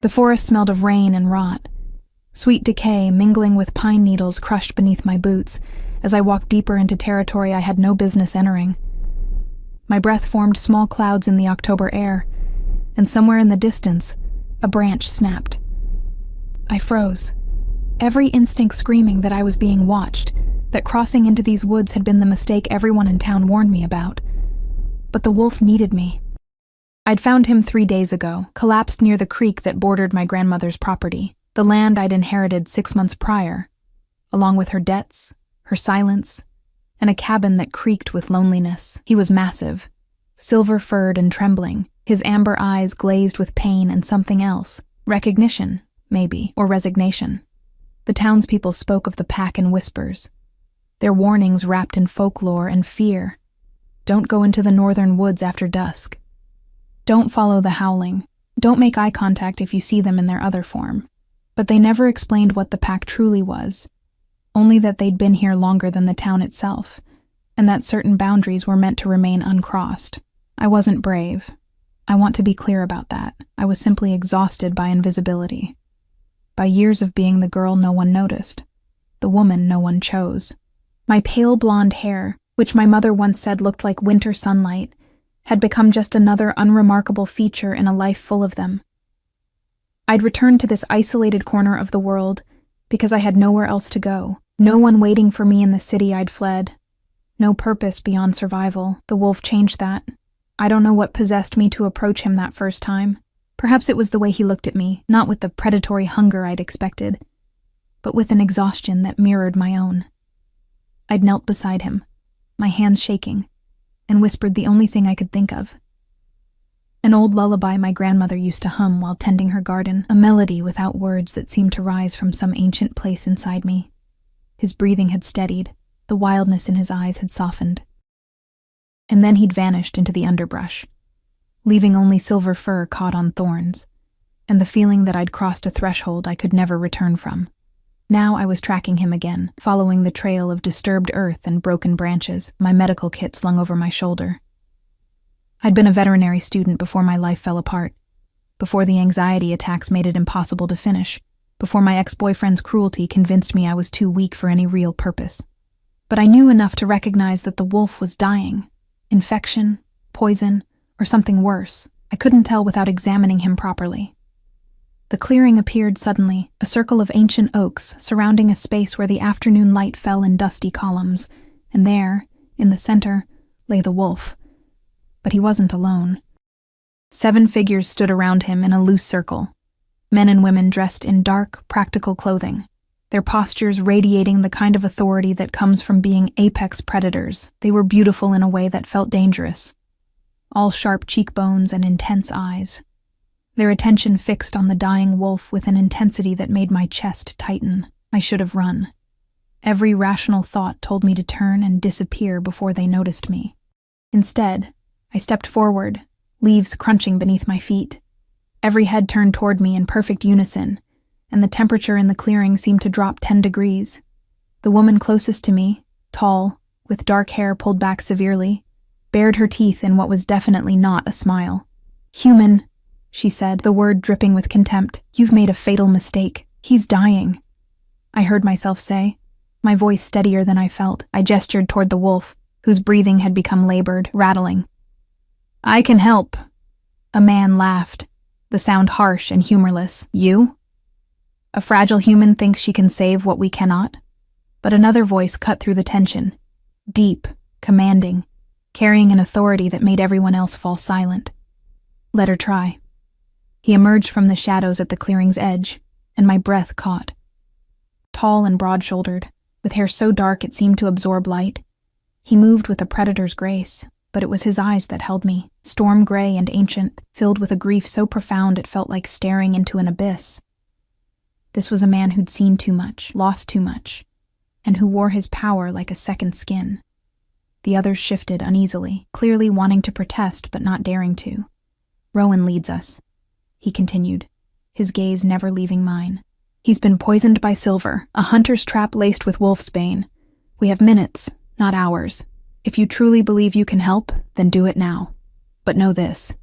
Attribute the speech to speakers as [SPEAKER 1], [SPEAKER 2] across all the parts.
[SPEAKER 1] The forest smelled of rain and rot. Sweet decay mingling with pine needles crushed beneath my boots as I walked deeper into territory I had no business entering. My breath formed small clouds in the October air, and somewhere in the distance, a branch snapped. I froze, every instinct screaming that I was being watched, that crossing into these woods had been the mistake everyone in town warned me about. But the wolf needed me. I'd found him 3 days ago, collapsed near the creek that bordered my grandmother's property, the land I'd inherited 6 months prior, along with her debts, her silence, and a cabin that creaked with loneliness. He was massive, silver-furred and trembling, his amber eyes glazed with pain and something else, recognition, maybe, or resignation. The townspeople spoke of the pack in whispers, their warnings wrapped in folklore and fear. Don't go into the northern woods after dusk. Don't follow the howling. Don't make eye contact if you see them in their other form. But they never explained what the pack truly was, only that they'd been here longer than the town itself, and that certain boundaries were meant to remain uncrossed. I wasn't brave. I want to be clear about that. I was simply exhausted by invisibility. By years of being the girl no one noticed, the woman no one chose. My pale blonde hair, which my mother once said looked like winter sunlight, had become just another unremarkable feature in a life full of them. I'd returned to this isolated corner of the world because I had nowhere else to go, no one waiting for me in the city I'd fled, no purpose beyond survival. The wolf changed that. I don't know what possessed me to approach him that first time. Perhaps it was the way he looked at me, not with the predatory hunger I'd expected, but with an exhaustion that mirrored my own. I'd knelt beside him, my hands shaking, and whispered the only thing I could think of. An old lullaby my grandmother used to hum while tending her garden, a melody without words that seemed to rise from some ancient place inside me. His breathing had steadied, the wildness in his eyes had softened. And then he'd vanished into the underbrush, leaving only silver fur caught on thorns, and the feeling that I'd crossed a threshold I could never return from. Now I was tracking him again, following the trail of disturbed earth and broken branches, my medical kit slung over my shoulder. I'd been a veterinary student before my life fell apart, before the anxiety attacks made it impossible to finish, before my ex-boyfriend's cruelty convinced me I was too weak for any real purpose. But I knew enough to recognize that the wolf was dying. Infection, poison, or something worse. I couldn't tell without examining him properly. The clearing appeared suddenly, a circle of ancient oaks surrounding a space where the afternoon light fell in dusty columns, and there, in the center, lay the wolf. But he wasn't alone. 7 figures stood around him in a loose circle, men and women dressed in dark, practical clothing, their postures radiating the kind of authority that comes from being apex predators. They were beautiful in a way that felt dangerous, all sharp cheekbones and intense eyes, their attention fixed on the dying wolf with an intensity that made my chest tighten. I should have run. Every rational thought told me to turn and disappear before they noticed me. Instead, I stepped forward, leaves crunching beneath my feet. Every head turned toward me in perfect unison, and the temperature in the clearing seemed to drop 10 degrees. The woman closest to me, tall, with dark hair pulled back severely, bared her teeth in what was definitely not a smile. "Human," she said, the word dripping with contempt. "You've made a fatal mistake. He's dying." I heard myself say, my voice steadier than I felt. I gestured toward the wolf, whose breathing had become labored, rattling. "I can help." A man laughed, the sound harsh and humorless. "You? A fragile human thinks she can save what we cannot?" But another voice cut through the tension, deep, commanding, carrying an authority that made everyone else fall silent. "Let her try." He emerged from the shadows at the clearing's edge, and my breath caught. Tall and broad-shouldered, with hair so dark it seemed to absorb light, he moved with a predator's grace, but it was his eyes that held me, storm gray and ancient, filled with a grief so profound it felt like staring into an abyss. This was a man who'd seen too much, lost too much, and who wore his power like a second skin. The others shifted uneasily, clearly wanting to protest but not daring to. "Rowan leads us," he continued, his gaze never leaving mine. "He's been poisoned by silver, a hunter's trap laced with wolfsbane. We have minutes, not hours. If you truly believe you can help, then do it now. But know this.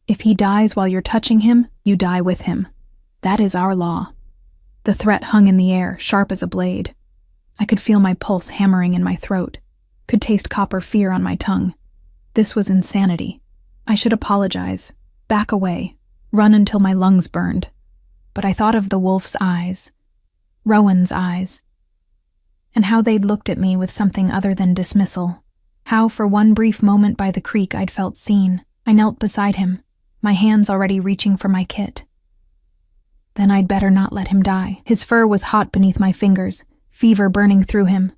[SPEAKER 1] If he dies while you're touching him, you die with him. That is our law." The threat hung in the air, sharp as a blade. I could feel my pulse hammering in my throat, could taste copper fear on my tongue. This was insanity. I should apologize, back away, run until my lungs burned. But I thought of the wolf's eyes, Rowan's eyes, and how they'd looked at me with something other than dismissal. How for one brief moment by the creek I'd felt seen. I knelt beside him, my hands already reaching for my kit. Then I'd better not let him die. His fur was hot beneath my fingers, fever burning through him.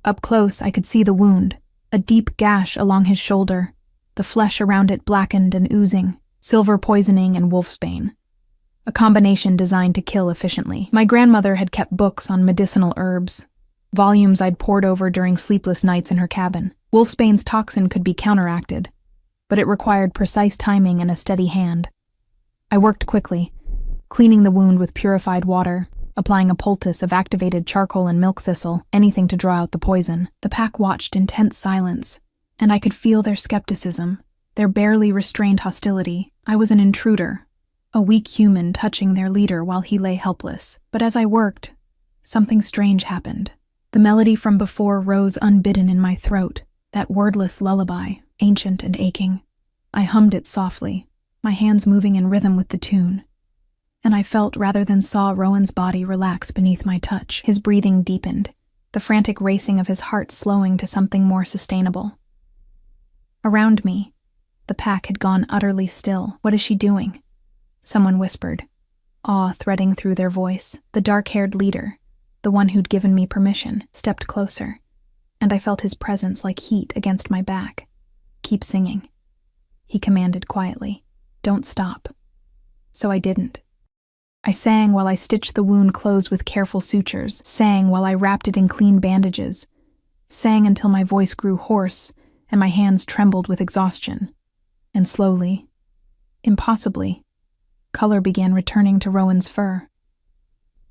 [SPEAKER 1] Up close, I could see the wound, a deep gash along his shoulder, the flesh around it blackened and oozing, silver poisoning and wolfsbane. A combination designed to kill efficiently. My grandmother had kept books on medicinal herbs, volumes I'd pored over during sleepless nights in her cabin. Wolfsbane's toxin could be counteracted, but it required precise timing and a steady hand. I worked quickly, cleaning the wound with purified water, applying a poultice of activated charcoal and milk thistle, anything to draw out the poison. The pack watched in tense silence, and I could feel their skepticism, their barely restrained hostility. I was an intruder, a weak human touching their leader while he lay helpless. But as I worked, something strange happened. The melody from before rose unbidden in my throat, that wordless lullaby, ancient and aching. I hummed it softly, my hands moving in rhythm with the tune. And I felt rather than saw Rowan's body relax beneath my touch. His breathing deepened, the frantic racing of his heart slowing to something more sustainable. Around me, the pack had gone utterly still. "What is she doing?" Someone whispered, awe threading through their voice. The dark-haired leader, the one who'd given me permission, stepped closer, and I felt his presence like heat against my back. "Keep singing," he commanded quietly. "Don't stop." So I didn't. I sang while I stitched the wound closed with careful sutures, sang while I wrapped it in clean bandages, sang until my voice grew hoarse and my hands trembled with exhaustion. And slowly, impossibly, color began returning to Rowan's fur.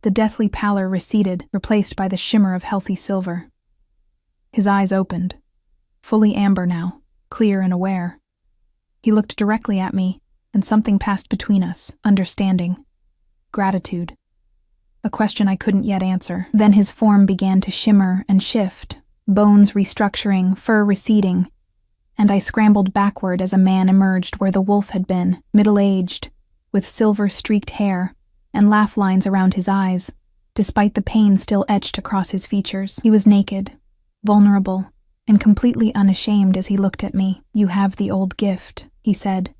[SPEAKER 1] The deathly pallor receded, replaced by the shimmer of healthy silver. His eyes opened, fully amber now, clear and aware. He looked directly at me, and something passed between us, understanding. Gratitude. A question I couldn't yet answer. Then his form began to shimmer and shift, bones restructuring, fur receding, and I scrambled backward as a man emerged where the wolf had been, middle-aged, with silver-streaked hair and laugh lines around his eyes, despite the pain still etched across his features. He was naked, vulnerable, and completely unashamed as he looked at me. "You have the old gift," he said,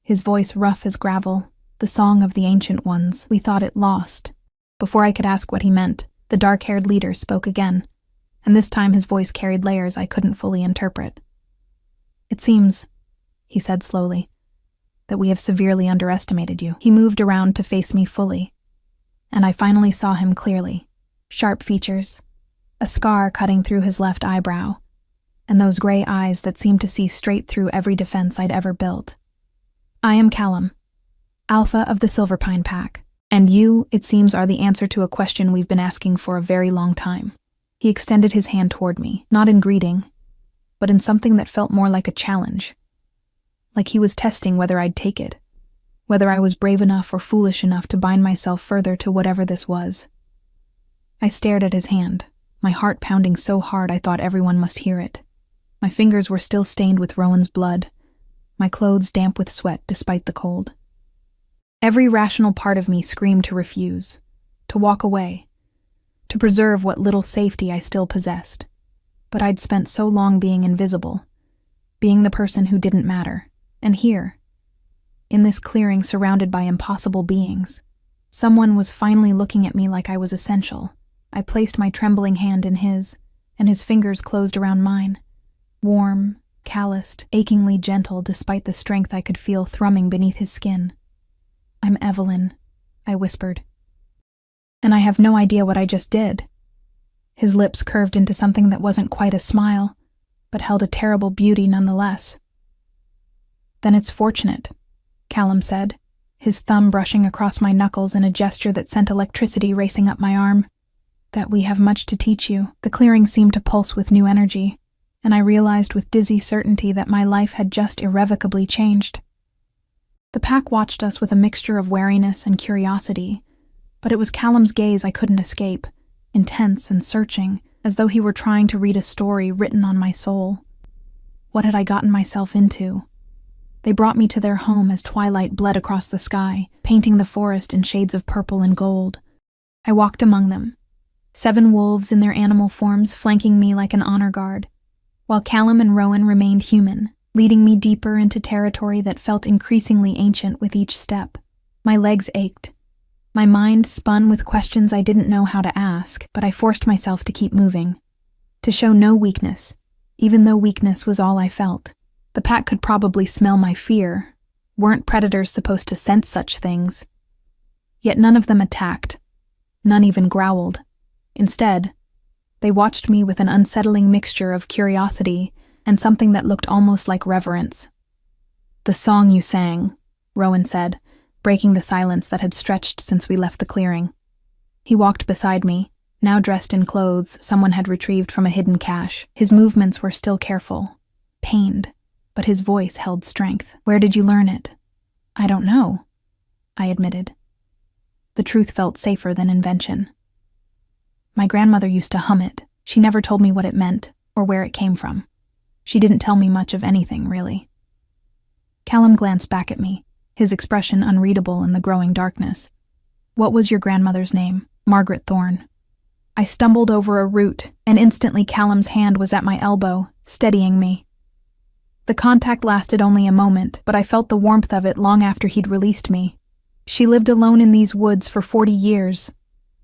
[SPEAKER 1] his voice rough as gravel. The song of the ancient ones. We thought it lost. Before I could ask what he meant, the dark-haired leader spoke again, and this time his voice carried layers I couldn't fully interpret. "It seems," he said slowly, "that we have severely underestimated you." He moved around to face me fully, and I finally saw him clearly. Sharp features, a scar cutting through his left eyebrow, and those gray eyes that seemed to see straight through every defense I'd ever built. "I am Callum, Alpha of the Silverpine Pack, and you, it seems, are the answer to a question we've been asking for a very long time." He extended his hand toward me, not in greeting, but in something that felt more like a challenge. Like he was testing whether I'd take it, whether I was brave enough or foolish enough to bind myself further to whatever this was. I stared at his hand, my heart pounding so hard I thought everyone must hear it. My fingers were still stained with Rowan's blood, my clothes damp with sweat despite the cold. Every rational part of me screamed to refuse, to walk away, to preserve what little safety I still possessed. But I'd spent so long being invisible, being the person who didn't matter. And here, in this clearing surrounded by impossible beings, someone was finally looking at me like I was essential. I placed my trembling hand in his, and his fingers closed around mine, warm, calloused, achingly gentle despite the strength I could feel thrumming beneath his skin. "I'm Evelyn," I whispered. "And I have no idea what I just did." His lips curved into something that wasn't quite a smile, but held a terrible beauty nonetheless. "Then it's fortunate," Callum said, his thumb brushing across my knuckles in a gesture that sent electricity racing up my arm, "that we have much to teach you." The clearing seemed to pulse with new energy, and I realized with dizzy certainty that my life had just irrevocably changed. The pack watched us with a mixture of wariness and curiosity, but it was Callum's gaze I couldn't escape, intense and searching, as though he were trying to read a story written on my soul. What had I gotten myself into? They brought me to their home as twilight bled across the sky, painting the forest in shades of purple and gold. I walked among them, 7 wolves in their animal forms flanking me like an honor guard, while Callum and Rowan remained human, leading me deeper into territory that felt increasingly ancient with each step. My legs ached. My mind spun with questions I didn't know how to ask, but I forced myself to keep moving, to show no weakness, even though weakness was all I felt. The pack could probably smell my fear. Weren't predators supposed to sense such things? Yet none of them attacked. None even growled. Instead, they watched me with an unsettling mixture of curiosity and something that looked almost like reverence. "The song you sang," Rowan said, breaking the silence that had stretched since we left the clearing. He walked beside me, now dressed in clothes someone had retrieved from a hidden cache. His movements were still careful, pained, but his voice held strength. "Where did you learn it?" "I don't know," I admitted. The truth felt safer than invention. My grandmother used to hum it. She never told me what it meant or where it came from. She didn't tell me much of anything, really. Callum glanced back at me, his expression unreadable in the growing darkness. "What was your grandmother's name?" "Margaret Thorne." I stumbled over a root, and instantly Callum's hand was at my elbow, steadying me. The contact lasted only a moment, but I felt the warmth of it long after he'd released me. "She lived alone in these woods for 40 years.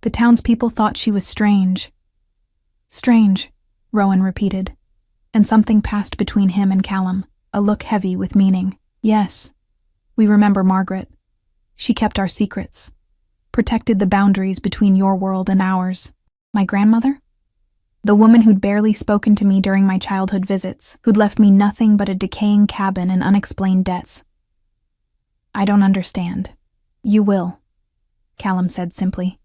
[SPEAKER 1] The townspeople thought she was strange." "Strange," Rowan repeated, and something passed between him and Callum, a look heavy with meaning. "Yes, we remember Margaret. She kept our secrets, protected the boundaries between your world and ours." "My grandmother?" "The woman who'd barely spoken to me during my childhood visits, who'd left me nothing but a decaying cabin and unexplained debts." "I don't understand." "You will," Callum said simply.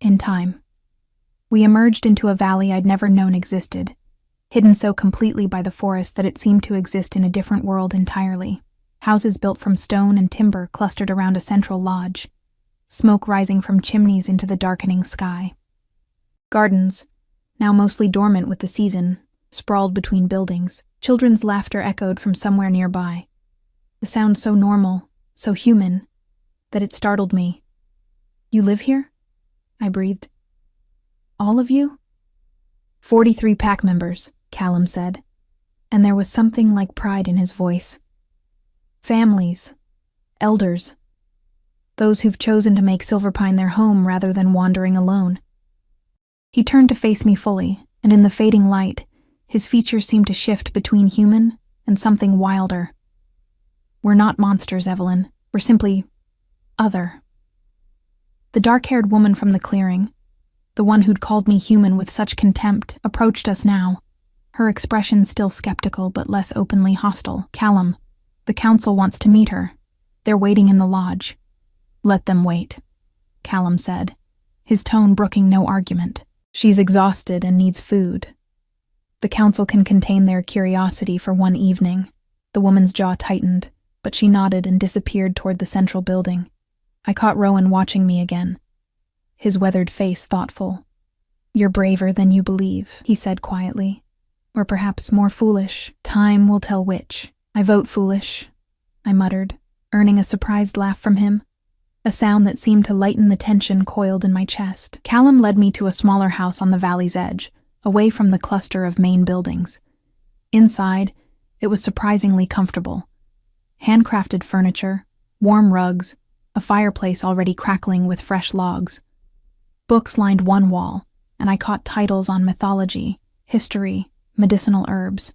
[SPEAKER 1] "In time." We emerged into a valley I'd never known existed, hidden so completely by the forest that it seemed to exist in a different world entirely. Houses built from stone and timber clustered around a central lodge, smoke rising from chimneys into the darkening sky. Gardens, now mostly dormant with the season, sprawled between buildings. Children's laughter echoed from somewhere nearby. The sound so normal, so human, that it startled me. "You live here?" I breathed. "All of you?" 43 pack members, Callum said, and there was something like pride in his voice. "Families, elders, those who've chosen to make Silverpine their home rather than wandering alone." He turned to face me fully, and in the fading light, his features seemed to shift between human and something wilder. "We're not monsters, Evelyn. We're simply other." The dark-haired woman from the clearing, the one who'd called me human with such contempt, approached us now, her expression still skeptical but less openly hostile. "Callum, the council wants to meet her. They're waiting in the lodge." "Let them wait," Callum said, his tone brooking no argument. "She's exhausted and needs food. The council can contain their curiosity for one evening." The woman's jaw tightened, but she nodded and disappeared toward the central building. I caught Rowan watching me again, his weathered face thoughtful. "You're braver than you believe," he said quietly. "Or perhaps more foolish. Time will tell which." "I vote foolish," I muttered, earning a surprised laugh from him, a sound that seemed to lighten the tension coiled in my chest. Callum led me to a smaller house on the valley's edge, away from the cluster of main buildings. Inside, it was surprisingly comfortable. Handcrafted furniture, warm rugs, a fireplace already crackling with fresh logs. Books lined one wall, and I caught titles on mythology, history, medicinal herbs.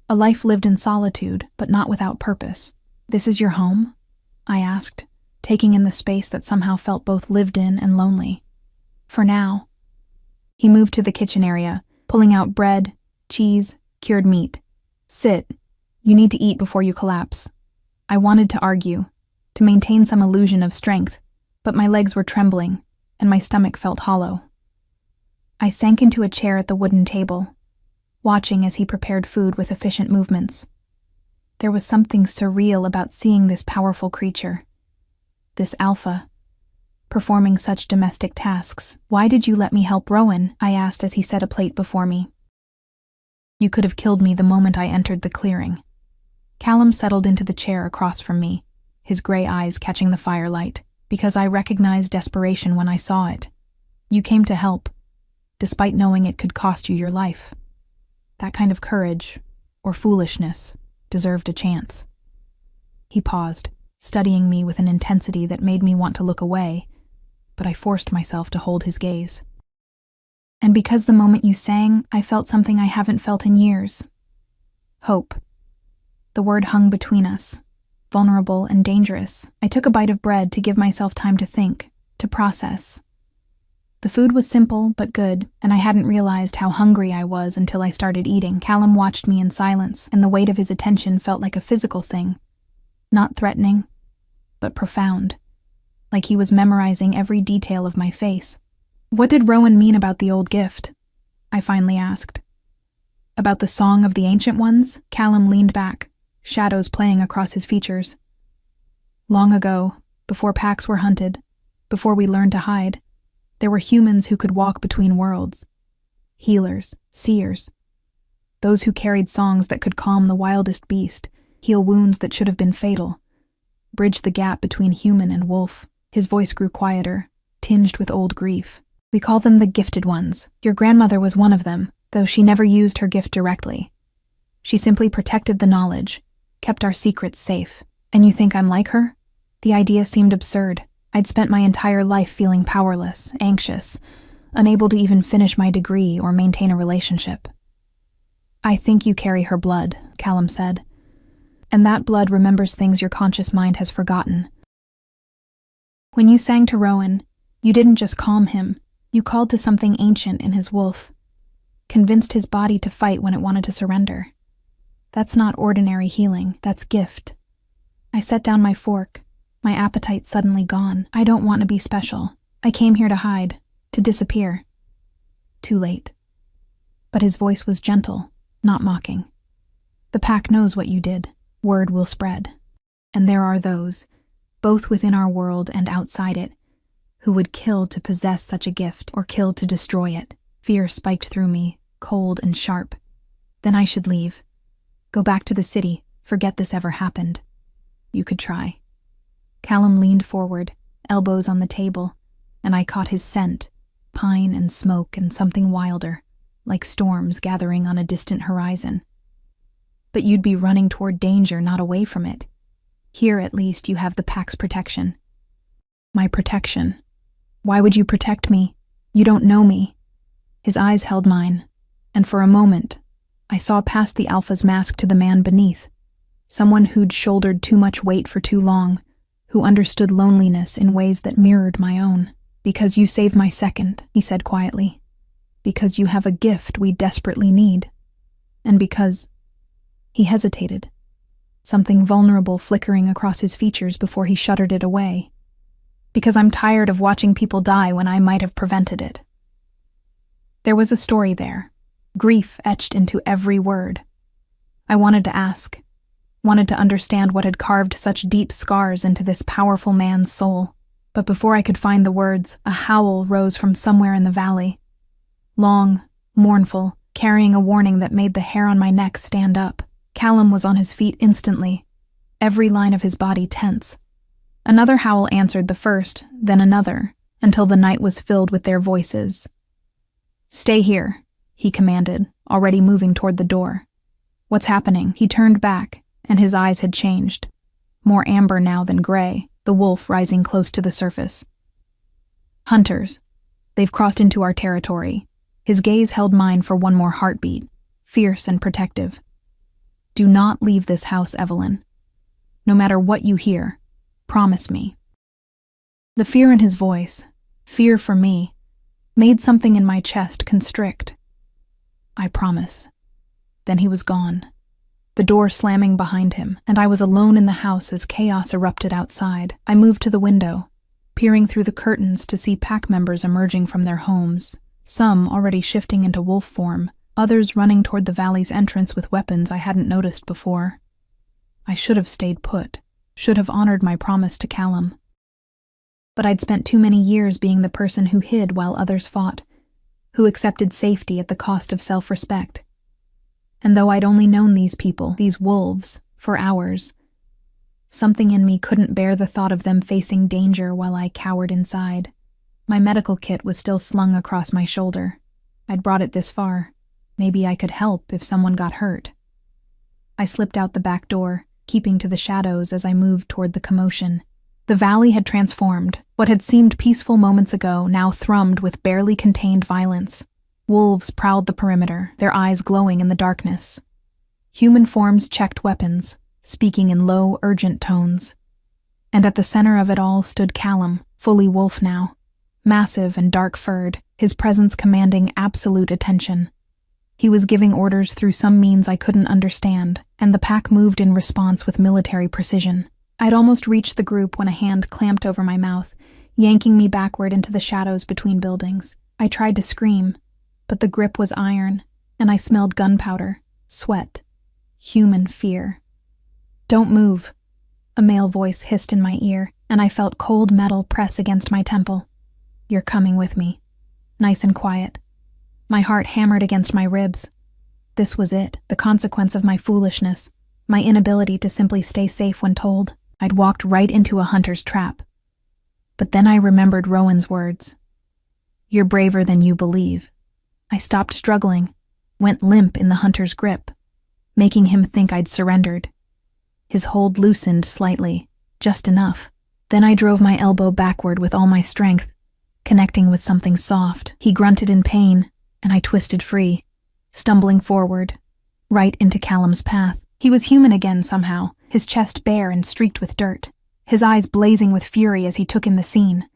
[SPEAKER 1] A life lived in solitude, but not without purpose. "This is your home?" I asked, taking in the space that somehow felt both lived in and lonely. "For now." He moved to the kitchen area, pulling out bread, cheese, cured meat. "Sit. You need to eat before you collapse." I wanted to argue, to maintain some illusion of strength, but my legs were trembling, and my stomach felt hollow. I sank into a chair at the wooden table, watching as he prepared food with efficient movements. There was something surreal about seeing this powerful creature, this alpha, performing such domestic tasks. "Why did you let me help Rowan?" I asked as he set a plate before me. "You could have killed me the moment I entered the clearing." Callum settled into the chair across from me, his gray eyes catching the firelight, because I recognized desperation when I saw it. "You came to help, despite knowing it could cost you your life. That kind of courage, or foolishness, deserved a chance." He paused, studying me with an intensity that made me want to look away, but I forced myself to hold his gaze. "And because the moment you sang, I felt something I haven't felt in years. Hope." The word hung between us, vulnerable and dangerous. I took a bite of bread to give myself time to think, to process. The food was simple but good, and I hadn't realized how hungry I was until I started eating. Callum watched me in silence, and the weight of his attention felt like a physical thing. Not threatening, but profound, like he was memorizing every detail of my face. "What did Rowan mean about the old gift?" I finally asked. "About the song of the ancient ones?" Callum leaned back, shadows playing across his features. "Long ago, before packs were hunted, before we learned to hide, there were humans who could walk between worlds. Healers, seers. Those who carried songs that could calm the wildest beast, heal wounds that should have been fatal, bridge the gap between human and wolf." His voice grew quieter, tinged with old grief. "We call them the gifted ones. Your grandmother was one of them, though she never used her gift directly. She simply protected the knowledge, kept our secrets safe. And you think I'm like her?" The idea seemed absurd. I'd spent my entire life feeling powerless, anxious, unable to even finish my degree or maintain a relationship. "I think you carry her blood," Callum said. "And that blood remembers things your conscious mind has forgotten. When you sang to Rowan, you didn't just calm him, you called to something ancient in his wolf, convinced his body to fight when it wanted to surrender. That's not ordinary healing, that's gift." I set down my fork, my appetite suddenly gone. "I don't want to be special. I came here to hide, to disappear." Too late. But his voice was gentle, not mocking. "The pack knows what you did. Word will spread. And there are those, both within our world and outside it, who would kill to possess such a gift or kill to destroy it." Fear spiked through me, cold and sharp. "Then I should leave. Go back to the city, forget this ever happened." "You could try." Callum leaned forward, elbows on the table, and I caught his scent, pine and smoke and something wilder, like storms gathering on a distant horizon. "But you'd be running toward danger, not away from it. Here, at least, you have the pack's protection." "My protection? Why would you protect me? You don't know me." His eyes held mine, and for a moment, I saw past the alpha's mask to the man beneath, someone who'd shouldered too much weight for too long, who understood loneliness in ways that mirrored my own. "Because you saved my second," he said quietly. "Because you have a gift we desperately need. And because—" He hesitated, something vulnerable flickering across his features before he shuddered it away. "Because I'm tired of watching people die when I might have prevented it." There was a story there, grief etched into every word. I wanted to ask, wanted to understand what had carved such deep scars into this powerful man's soul. But before I could find the words, a howl rose from somewhere in the valley. Long, mournful, carrying a warning that made the hair on my neck stand up. Callum was on his feet instantly, every line of his body tense. Another howl answered the first, then another, until the night was filled with their voices. "Stay here," he commanded, already moving toward the door. "What's happening?" He turned back, and his eyes had changed. More amber now than gray, the wolf rising close to the surface. "Hunters. They've crossed into our territory." His gaze held mine for one more heartbeat, fierce and protective. "Do not leave this house, Evelyn. No matter what you hear, promise me." The fear in his voice, fear for me, made something in my chest constrict. "I promise." Then he was gone, the door slamming behind him, and I was alone in the house as chaos erupted outside. I moved to the window, peering through the curtains to see pack members emerging from their homes, some already shifting into wolf form, others running toward the valley's entrance with weapons I hadn't noticed before. I should have stayed put, should have honored my promise to Callum. But I'd spent too many years being the person who hid while others fought, who accepted safety at the cost of self-respect. And though I'd only known these people, these wolves, for hours, something in me couldn't bear the thought of them facing danger while I cowered inside. My medical kit was still slung across my shoulder. I'd brought it this far. Maybe I could help if someone got hurt. I slipped out the back door, keeping to the shadows as I moved toward the commotion. The valley had transformed. What had seemed peaceful moments ago now thrummed with barely contained violence. Wolves prowled the perimeter, their eyes glowing in the darkness. Human forms checked weapons, speaking in low, urgent tones. And at the center of it all stood Callum, fully wolf now, massive and dark-furred, his presence commanding absolute attention. He was giving orders through some means I couldn't understand, and the pack moved in response with military precision. I'd almost reached the group when a hand clamped over my mouth, yanking me backward into the shadows between buildings. I tried to scream, but the grip was iron, and I smelled gunpowder, sweat, human fear. "Don't move," a male voice hissed in my ear, and I felt cold metal press against my temple. "You're coming with me." Nice and quiet. My heart hammered against my ribs. This was it, the consequence of my foolishness, my inability to simply stay safe when told. I'd walked right into a hunter's trap. But then I remembered Rowan's words. "You're braver than you believe." I stopped struggling, went limp in the hunter's grip, making him think I'd surrendered. His hold loosened slightly, just enough. Then I drove my elbow backward with all my strength, connecting with something soft. He grunted in pain, and I twisted free, stumbling forward, right into Callum's path. He was human again somehow, his chest bare and streaked with dirt, his eyes blazing with fury as he took in the scene.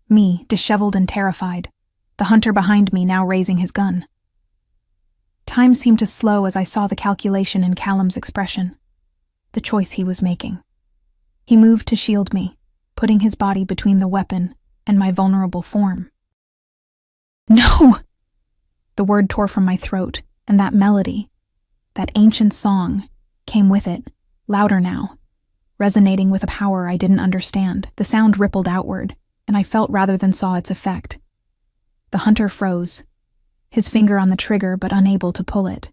[SPEAKER 1] Me, disheveled and terrified, the hunter behind me now raising his gun. Time seemed to slow as I saw the calculation in Callum's expression, the choice he was making. He moved to shield me, putting his body between the weapon and my vulnerable form. "No!" The word tore from my throat, and that melody, that ancient song, came with it, louder now, resonating with a power I didn't understand. The sound rippled outward, and I felt rather than saw its effect. The hunter froze, his finger on the trigger but unable to pull it.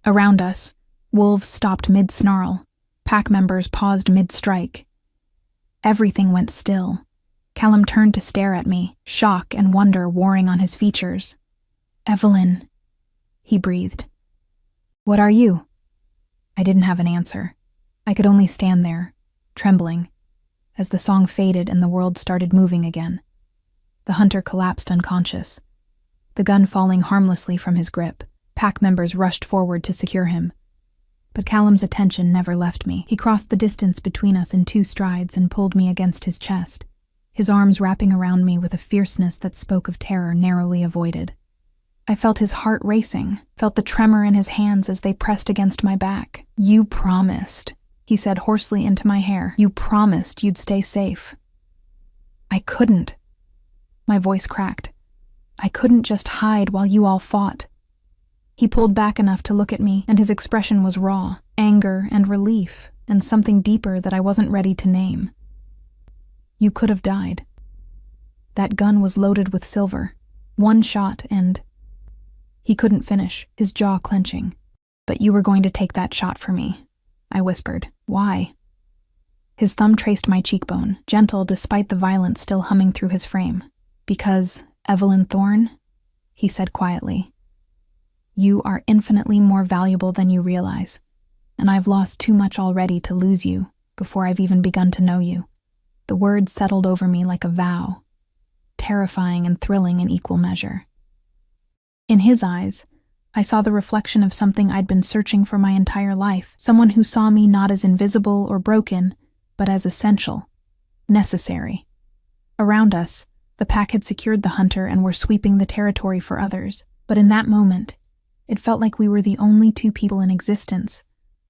[SPEAKER 1] Around us, wolves stopped mid-snarl, pack members paused mid-strike. Everything went still. Callum turned to stare at me, shock and wonder warring on his features. "Evelyn," he breathed. "What are you?" I didn't have an answer. I could only stand there, trembling, as the song faded and the world started moving again. The hunter collapsed unconscious, the gun falling harmlessly from his grip. Pack members rushed forward to secure him. But Callum's attention never left me. He crossed the distance between us in 2 strides and pulled me against his chest, his arms wrapping around me with a fierceness that spoke of terror narrowly avoided. I felt his heart racing, felt the tremor in his hands as they pressed against my back. "You promised," he said hoarsely into my hair. "You promised you'd stay safe." "I couldn't." My voice cracked. "I couldn't just hide while you all fought." He pulled back enough to look at me, and his expression was raw, anger and relief, and something deeper that I wasn't ready to name. "You could have died. That gun was loaded with silver. 1 shot and—" He couldn't finish, his jaw clenching. "But you were going to take that shot for me," I whispered. "Why?" His thumb traced my cheekbone, gentle despite the violence still humming through his frame. "Because, Evelyn Thorne," he said quietly, "you are infinitely more valuable than you realize, and I've lost too much already to lose you before I've even begun to know you." The words settled over me like a vow, terrifying and thrilling in equal measure. In his eyes, I saw the reflection of something I'd been searching for my entire life, someone who saw me not as invisible or broken, but as essential, necessary. Around us, the pack had secured the hunter and were sweeping the territory for others, but in that moment, it felt like we were the only 2 people in existence,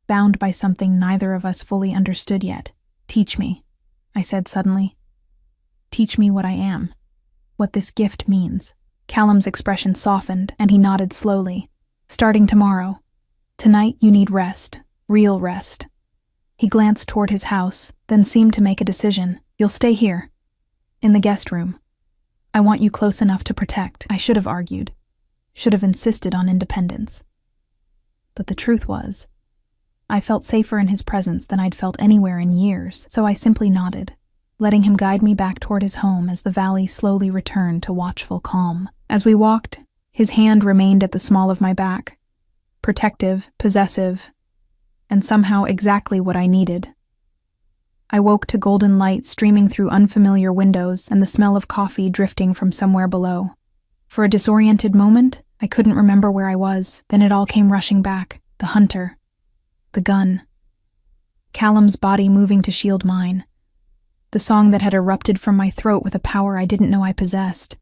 [SPEAKER 1] bound by something neither of us fully understood yet. "Teach me," I said suddenly. "Teach me what I am, what this gift means." Callum's expression softened, and he nodded slowly. "Starting tomorrow. Tonight you need rest, real rest. He glanced toward his house, then seemed to make a decision. "You'll stay here, in the guest room. I want you close enough to protect." I should have argued, should have insisted on independence. But the truth was, I felt safer in his presence than I'd felt anywhere in years, so I simply nodded, letting him guide me back toward his home as the valley slowly returned to watchful calm. As we walked, his hand remained at the small of my back, protective, possessive, and somehow exactly what I needed. I woke to golden light streaming through unfamiliar windows and the smell of coffee drifting from somewhere below. For a disoriented moment, I couldn't remember where I was. Then it all came rushing back. The hunter. The gun. Callum's body moving to shield mine. The song that had erupted from my throat with a power I didn't know I possessed.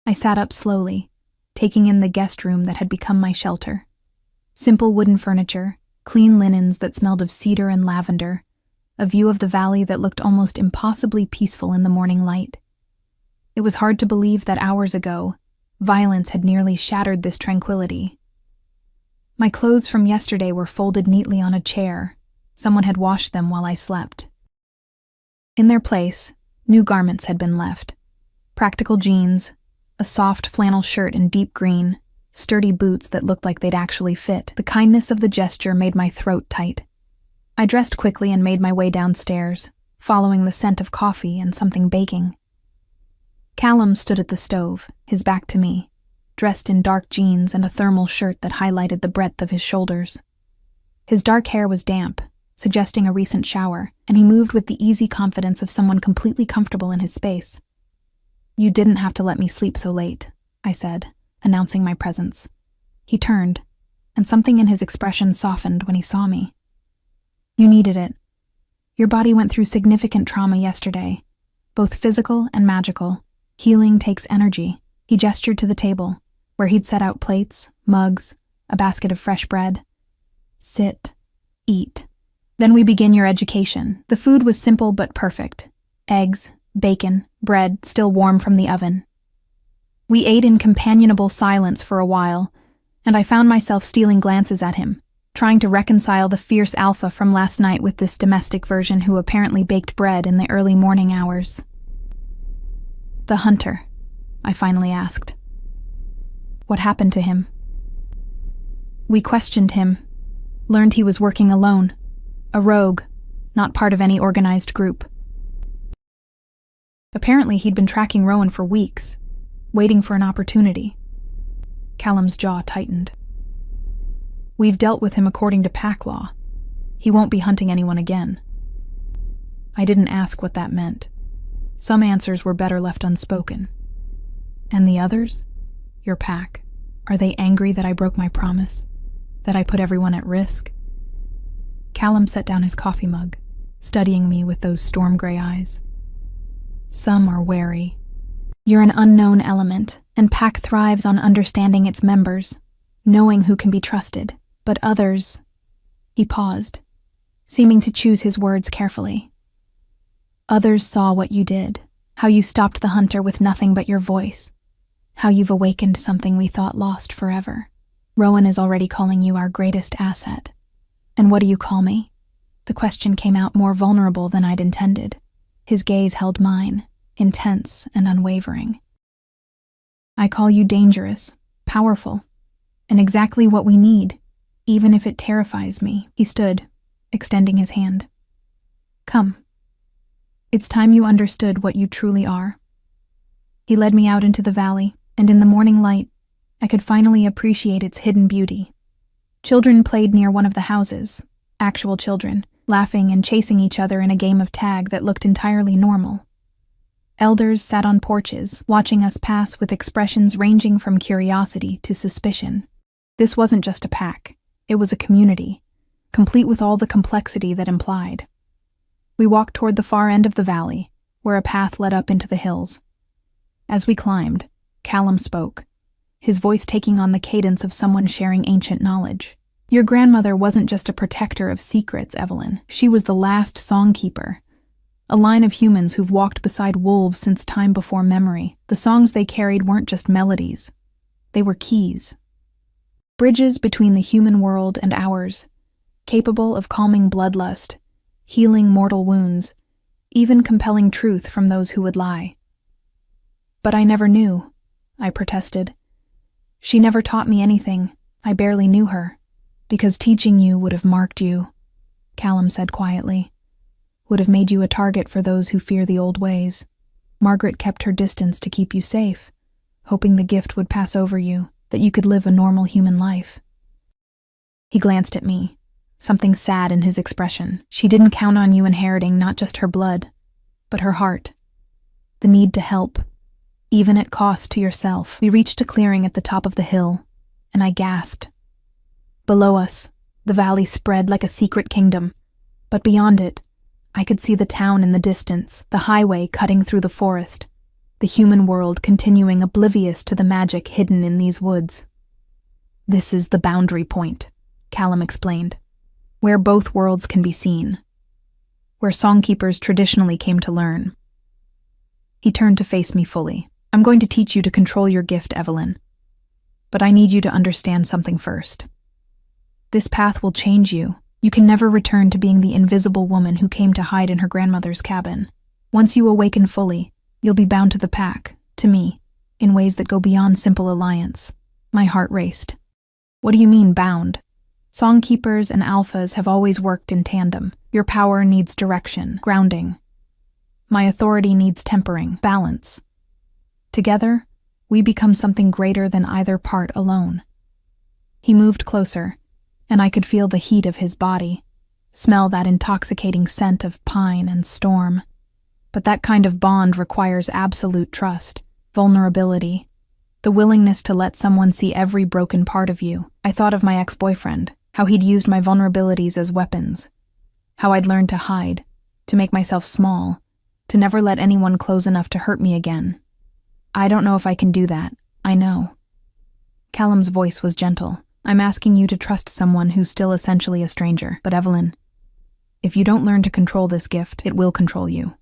[SPEAKER 1] I sat up slowly, taking in the guest room that had become my shelter. Simple wooden furniture, clean linens that smelled of cedar and lavender, a view of the valley that looked almost impossibly peaceful in the morning light. It was hard to believe that hours ago, violence had nearly shattered this tranquility. My clothes from yesterday were folded neatly on a chair. Someone had washed them while I slept. In their place, new garments had been left. Practical jeans, a soft flannel shirt in deep green, sturdy boots that looked like they'd actually fit. The kindness of the gesture made my throat tight. I dressed quickly and made my way downstairs, following the scent of coffee and something baking. Callum stood at the stove, his back to me, dressed in dark jeans and a thermal shirt that highlighted the breadth of his shoulders. His dark hair was damp, suggesting a recent shower, and he moved with the easy confidence of someone completely comfortable in his space. "You didn't have to let me sleep so late," I said, announcing my presence. He turned, and something in his expression softened when he saw me. "You needed it. Your body went through significant trauma yesterday, both physical and magical. Healing takes energy." He gestured to the table, where he'd set out plates, mugs, a basket of fresh bread. "Sit. Eat. Then we begin your education." The food was simple but perfect. Eggs, bacon, bread still warm from the oven. We ate in companionable silence for a while, and I found myself stealing glances at him, trying to reconcile the fierce alpha from last night with this domestic version who apparently baked bread in the early morning hours. "The hunter," I finally asked. "What happened to him?" "We questioned him, learned he was working alone, a rogue, not part of any organized group. Apparently he'd been tracking Rowan for weeks, waiting for an opportunity." Callum's jaw tightened. "We've dealt with him according to pack law. He won't be hunting anyone again." I didn't ask what that meant. Some answers were better left unspoken. "And the others? Your pack, are they angry that I broke my promise? That I put everyone at risk?" Callum set down his coffee mug, studying me with those storm-gray eyes. "Some are wary. You're an unknown element, and pack thrives on understanding its members, knowing who can be trusted. But others..." He paused, seeming to choose his words carefully. "Others saw what you did, how you stopped the hunter with nothing but your voice, how you've awakened something we thought lost forever. Rowan is already calling you our greatest asset. And what do you call me?" The question came out more vulnerable than I'd intended. His gaze held mine, intense and unwavering. "I call you dangerous, powerful, and exactly what we need, even if it terrifies me." He stood, extending his hand. "Come. It's time you understood what you truly are." He led me out into the valley, and in the morning light, I could finally appreciate its hidden beauty. Children played near one of the houses, actual children, laughing and chasing each other in a game of tag that looked entirely normal. Elders sat on porches, watching us pass with expressions ranging from curiosity to suspicion. This wasn't just a pack, it was a community, complete with all the complexity that implied. We walked toward the far end of the valley, where a path led up into the hills. As we climbed, Callum spoke, his voice taking on the cadence of someone sharing ancient knowledge. "Your grandmother wasn't just a protector of secrets, Evelyn. She was the last songkeeper. A line of humans who've walked beside wolves since time before memory. The songs they carried weren't just melodies. They were keys. Bridges between the human world and ours. capable of calming bloodlust, healing mortal wounds, even compelling truth from those who would lie. But I never knew, I protested. She never taught me anything. I barely knew her. Because teaching you would have marked you, Callum said quietly. Would have made you a target for those who fear the old ways. Margaret kept her distance to keep you safe, hoping the gift would pass over you, that you could live a normal human life. He glanced at me, something sad in his expression. She didn't count on you inheriting not just her blood, but her heart. The need to help, even at cost to yourself. We reached a clearing at the top of the hill, and I gasped. Below us, the valley spread like a secret kingdom, but beyond it, I could see the town in the distance, the highway cutting through the forest, the human world continuing oblivious to the magic hidden in these woods. This is the boundary point, Callum explained, where both worlds can be seen, where songkeepers traditionally came to learn. He turned to face me fully. I'm going to teach you to control your gift, Evelyn, but I need you to understand something first. This path will change you. You can never return to being the invisible woman who came to hide in her grandmother's cabin. Once you awaken fully, you'll be bound to the pack, to me, in ways that go beyond simple alliance. My heart raced. What do you mean, bound? Songkeepers and alphas have always worked in tandem. Your power needs direction, grounding. My authority needs tempering, balance. Together, we become something greater than either part alone. He moved closer, and I could feel the heat of his body, smell that intoxicating scent of pine and storm. But that kind of bond requires absolute trust, vulnerability, the willingness to let someone see every broken part of you. I thought of my ex-boyfriend, how he'd used my vulnerabilities as weapons, how I'd learned to hide, to make myself small, to never let anyone close enough to hurt me again. I don't know if I can do that, I know. Callum's voice was gentle. I'm asking you to trust someone who's still essentially a stranger. But Evelyn, if you don't learn to control this gift, it will control you.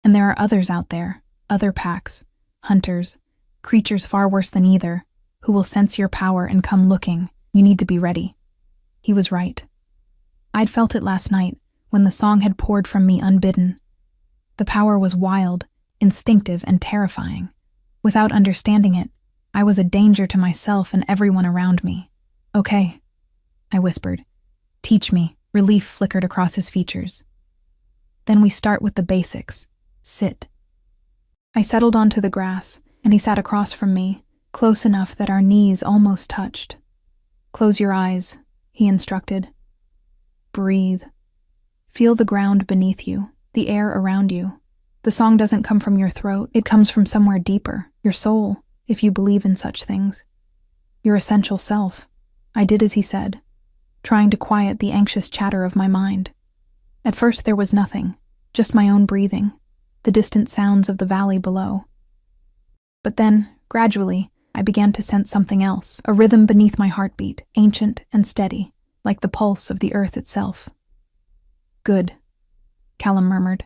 [SPEAKER 1] And there are others out there, other packs, hunters, creatures far worse than either, who will sense your power and come looking. You need to be ready. He was right. I'd felt it last night, when the song had poured from me unbidden. The power was wild, instinctive, and terrifying. Without understanding it, I was a danger to myself and everyone around me. Okay, I whispered. Teach me. Relief flickered across his features. Then we start with the basics. Sit. I settled onto the grass, and he sat across from me, close enough that our knees almost touched. Close your eyes, he instructed. Breathe. Feel the ground beneath you, the air around you. The song doesn't come from your throat, it comes from somewhere deeper, your soul, if you believe in such things. Your essential self. I did as he said, trying to quiet the anxious chatter of my mind. At first there was nothing, just my own breathing, the distant sounds of the valley below. But then, gradually, I began to sense something else, a rhythm beneath my heartbeat, ancient and steady, like the pulse of the earth itself. Good, Callum murmured.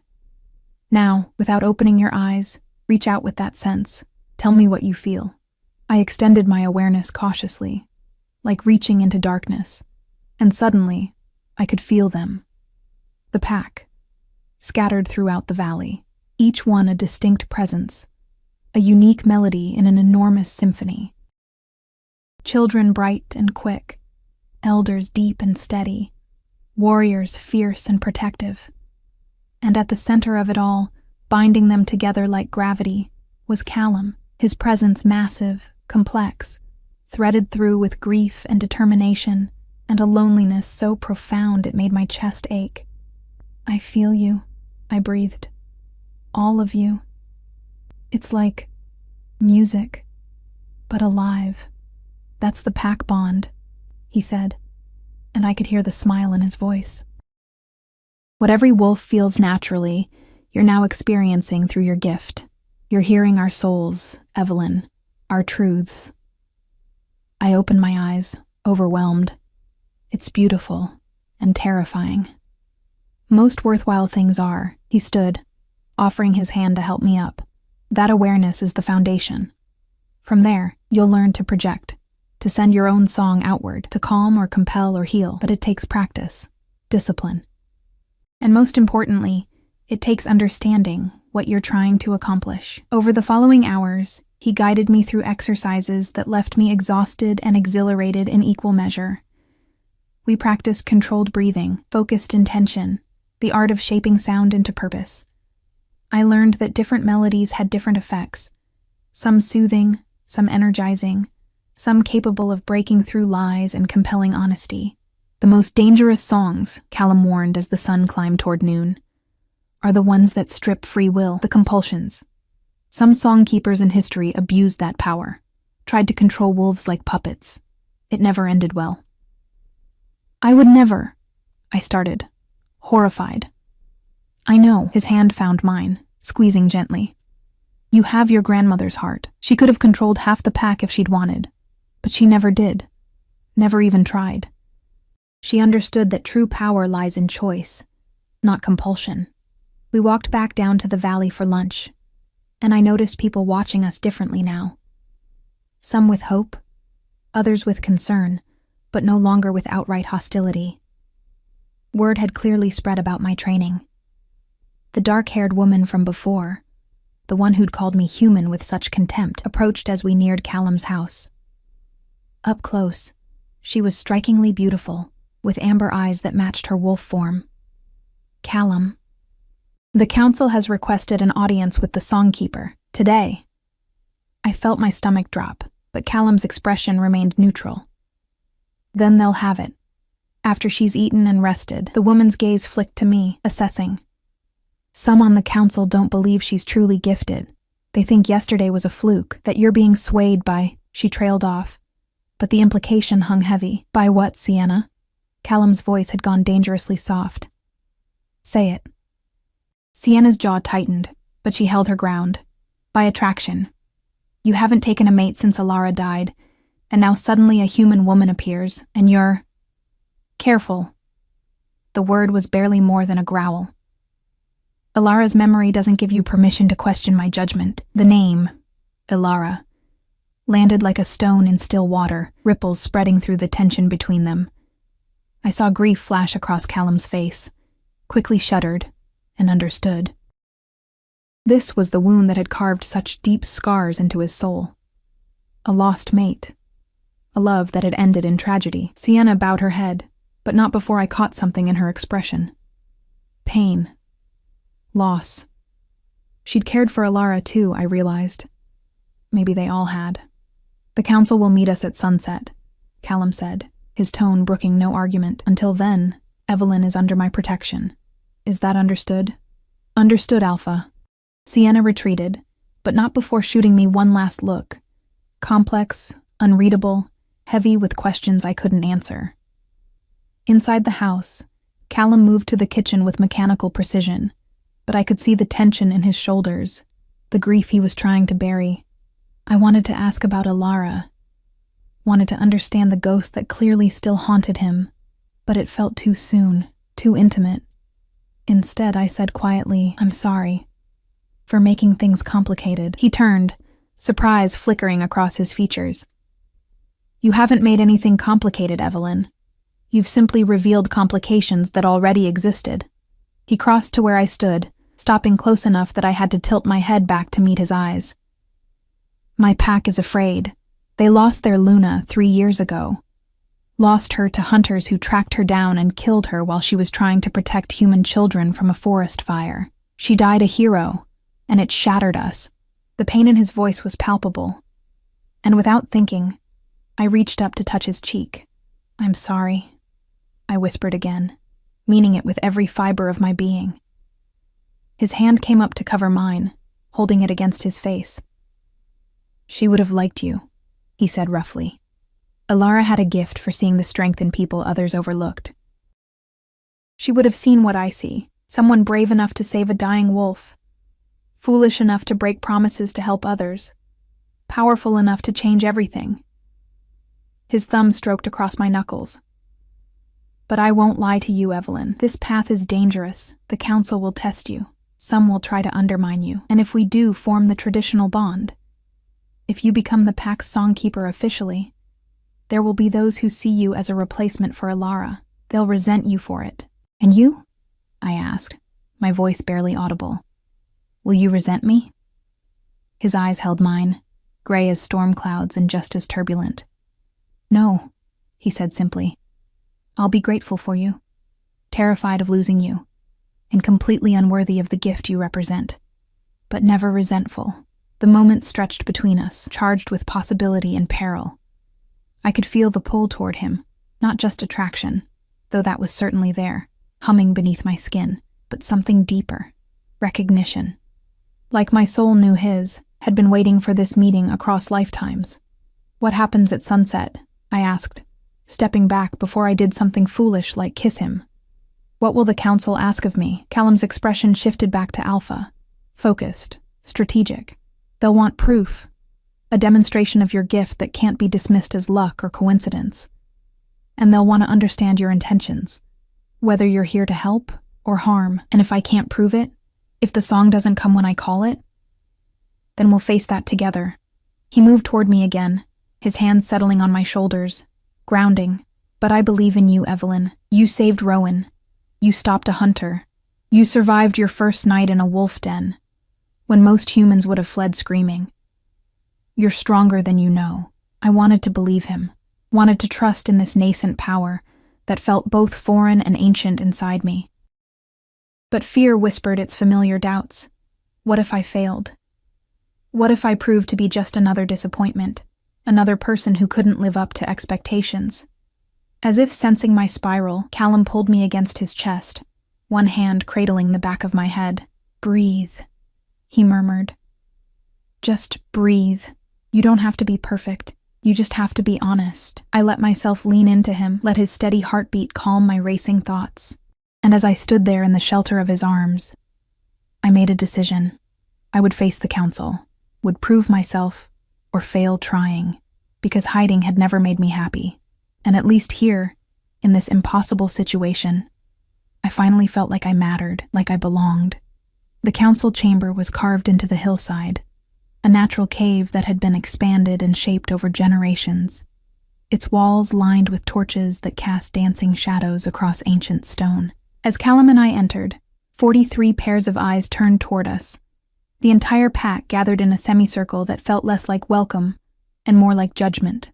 [SPEAKER 1] Now, without opening your eyes, reach out with that sense. Tell me what you feel. I extended my awareness cautiously, like reaching into darkness, and suddenly, I could feel them. The pack, scattered throughout the valley, each one a distinct presence, a unique melody in an enormous symphony. Children bright and quick, elders deep and steady, warriors fierce and protective. And at the center of it all, binding them together like gravity, was Callum, his presence massive, complex, threaded through with grief and determination, and a loneliness so profound it made my chest ache. I feel you, I breathed. All of you. It's like music, but alive. That's the pack bond, he said, and I could hear the smile in his voice. What every wolf feels naturally, you're now experiencing through your gift. You're hearing our souls, Evelyn, our truths. I opened my eyes, overwhelmed. It's beautiful and terrifying. Most worthwhile things are, he stood, offering his hand to help me up. That awareness is the foundation. From there, you'll learn to project, to send your own song outward, to calm or compel or heal, but it takes practice. discipline. And most importantly, it takes understanding what you're trying to accomplish. Over the following hours, he guided me through exercises that left me exhausted and exhilarated in equal measure. We practiced controlled breathing, focused intention, the art of shaping sound into purpose. I learned that different melodies had different effects, some soothing, some energizing, some capable of breaking through lies and compelling honesty. The most dangerous songs, Callum warned as the sun climbed toward noon, are the ones that strip free will, the compulsions. Some songkeepers in history abused that power, tried to control wolves like puppets. It never ended well. I would never, I started, horrified. I know, his hand found mine, squeezing gently. You have your grandmother's heart. She could have controlled half the pack if she'd wanted, but she never did, never even tried. She understood that true power lies in choice, not compulsion. We walked back down to the valley for lunch, and I noticed people watching us differently now. Some with hope, others with concern, but no longer with outright hostility. Word had clearly spread about my training. The dark-haired woman from before, the one who'd called me human with such contempt, approached as we neared Callum's house. Up close, she was strikingly beautiful, with amber eyes that matched her wolf form. Callum. The council has requested an audience with the songkeeper, today. I felt my stomach drop, but Callum's expression remained neutral. Then they'll have it. After she's eaten and rested, the woman's gaze flicked to me, assessing. Some on the council don't believe she's truly gifted. They think yesterday was a fluke, that you're being swayed by, she trailed off. But the implication hung heavy. By what, Sienna? Callum's voice had gone dangerously soft. Say it. Sienna's jaw tightened, but she held her ground. By attraction. You haven't taken a mate since Alara died, and now suddenly a human woman appears, and you're... Careful. The word was barely more than a growl. Alara's memory doesn't give you permission to question my judgment. The name, Alara, landed like a stone in still water, ripples spreading through the tension between them. I saw grief flash across Callum's face, quickly shuddered, and understood. This was the wound that had carved such deep scars into his soul. A lost mate. A love that had ended in tragedy. Sienna bowed her head, but not before I caught something in her expression. Pain. Loss. She'd cared for Alara too, I realized. Maybe they all had. The council will meet us at sunset, Callum said, his tone brooking no argument. Until then, Evelyn is under my protection. Is that understood? Understood, Alpha. Sienna retreated, but not before shooting me one last look. Complex, unreadable, heavy with questions I couldn't answer. Inside the house, Callum moved to the kitchen with mechanical precision, but I could see the tension in his shoulders, the grief he was trying to bury. I wanted to ask about Alara, wanted to understand the ghost that clearly still haunted him, but it felt too soon, too intimate. Instead, I said quietly, I'm sorry for making things complicated. He turned, surprise flickering across his features. You haven't made anything complicated, Evelyn. You've simply revealed complications that already existed. He crossed to where I stood, stopping close enough that I had to tilt my head back to meet his eyes. My pack is afraid. They lost their Luna 3 years ago. Lost her to hunters who tracked her down and killed her while she was trying to protect human children from a forest fire. She died a hero, and it shattered us. The pain in his voice was palpable. And without thinking, I reached up to touch his cheek. I'm sorry, I whispered again, meaning it with every fiber of my being. His hand came up to cover mine, holding it against his face. She would have liked you, he said roughly. Alara had a gift for seeing the strength in people others overlooked. She would have seen what I see, someone brave enough to save a dying wolf, foolish enough to break promises to help others, powerful enough to change everything. His thumb stroked across my knuckles. But I won't lie to you, Evelyn. This path is dangerous. The council will test you. Some will try to undermine you. And if we do form the traditional bond, if you become the pack's songkeeper officially, there will be those who see you as a replacement for Alara. They'll resent you for it. And you? I asked, my voice barely audible. Will you resent me? His eyes held mine, gray as storm clouds and just as turbulent. No, he said simply. I'll be grateful for you, terrified of losing you, and completely unworthy of the gift you represent, but never resentful. The moment stretched between us, charged with possibility and peril. I could feel the pull toward him, not just attraction, though that was certainly there, humming beneath my skin, but something deeper, recognition. Like my soul knew his, had been waiting for this meeting across lifetimes. What happens at sunset? I asked, stepping back before I did something foolish like kiss him. What will the council ask of me? Callum's expression shifted back to alpha, focused, strategic. They'll want proof, a demonstration of your gift that can't be dismissed as luck or coincidence. And they'll want to understand your intentions, whether you're here to help or harm. And if I can't prove it, if the song doesn't come when I call it, then we'll face that together. He moved toward me again, his hands settling on my shoulders, grounding. But I believe in you, Evelyn. You saved Rowan. You stopped a hunter. You survived your first night in a wolf den, when most humans would have fled screaming. You're stronger than you know. I wanted to believe him, wanted to trust in this nascent power that felt both foreign and ancient inside me. But fear whispered its familiar doubts. What if I failed? What if I proved to be just another disappointment, another person who couldn't live up to expectations? As if sensing my spiral, Callum pulled me against his chest, one hand cradling the back of my head. Breathe, he murmured. Just breathe. You don't have to be perfect. You just have to be honest. I let myself lean into him, let his steady heartbeat calm my racing thoughts. And as I stood there in the shelter of his arms, I made a decision. I would face the council, would prove myself, or fail trying, because hiding had never made me happy. And at least here, in this impossible situation, I finally felt like I mattered, like I belonged. The council chamber was carved into the hillside, a natural cave that had been expanded and shaped over generations, its walls lined with torches that cast dancing shadows across ancient stone. As Callum and I entered, 43 pairs of eyes turned toward us. The entire pack gathered in a semicircle that felt less like welcome and more like judgment.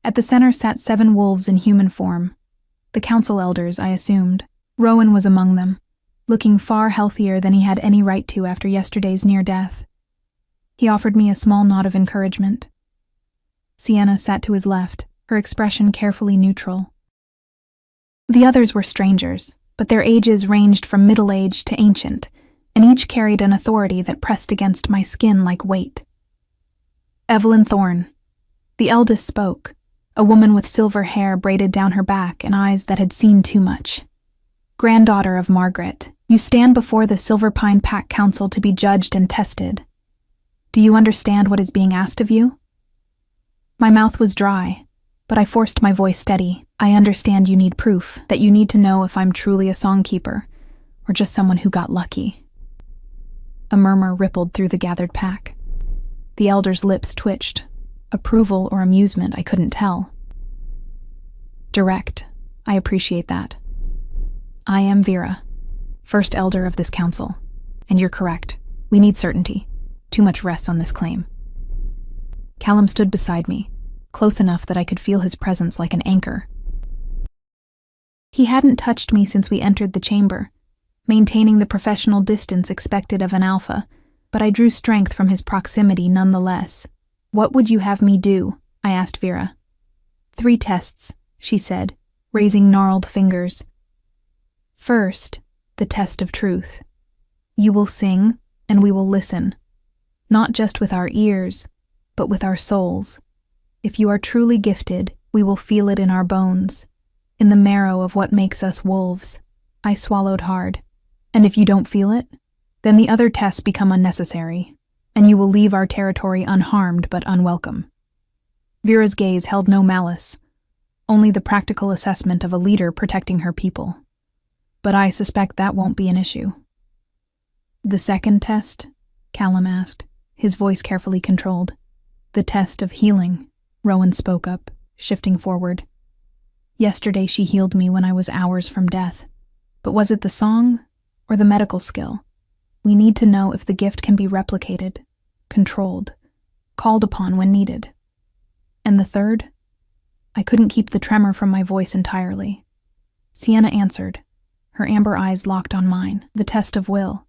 [SPEAKER 1] At the center sat 7 wolves in human form. The council elders, I assumed. Rowan was among them, looking far healthier than he had any right to after yesterday's near death. He offered me a small nod of encouragement. Sienna sat to his left, her expression carefully neutral. The others were strangers, but their ages ranged from middle-aged to ancient, and each carried an authority that pressed against my skin like weight. Evelyn Thorne. The eldest spoke, a woman with silver hair braided down her back and eyes that had seen too much. Granddaughter of Margaret, you stand before the Silver Pine Pack Council to be judged and tested. Do you understand what is being asked of you? My mouth was dry, but I forced my voice steady. I understand you need proof, that you need to know if I'm truly a songkeeper, or just someone who got lucky. A murmur rippled through the gathered pack. The elder's lips twitched, approval or amusement I couldn't tell. Direct, I appreciate that. I am Vera, first elder of this council, and you're correct. We need certainty. Too much rests on this claim. Callum stood beside me, close enough that I could feel his presence like an anchor. He hadn't touched me since we entered the chamber, maintaining the professional distance expected of an alpha, but I drew strength from his proximity nonetheless. What would you have me do? I asked Vera. 3 tests, she said, raising gnarled fingers. First, the test of truth. You will sing, and we will listen, not just with our ears, but with our souls. If you are truly gifted, we will feel it in our bones, in the marrow of what makes us wolves. I swallowed hard. And if you don't feel it, then the other tests become unnecessary, and you will leave our territory unharmed but unwelcome. Vera's gaze held no malice, only the practical assessment of a leader protecting her people. But I suspect that won't be an issue. The second test? Callum asked, his voice carefully controlled. The test of healing, Rowan spoke up, shifting forward. Yesterday she healed me when I was hours from death. But was it the song or the medical skill? We need to know if the gift can be replicated, controlled, called upon when needed. And the third? I couldn't keep the tremor from my voice entirely. Sienna answered, her amber eyes locked on mine. The test of will.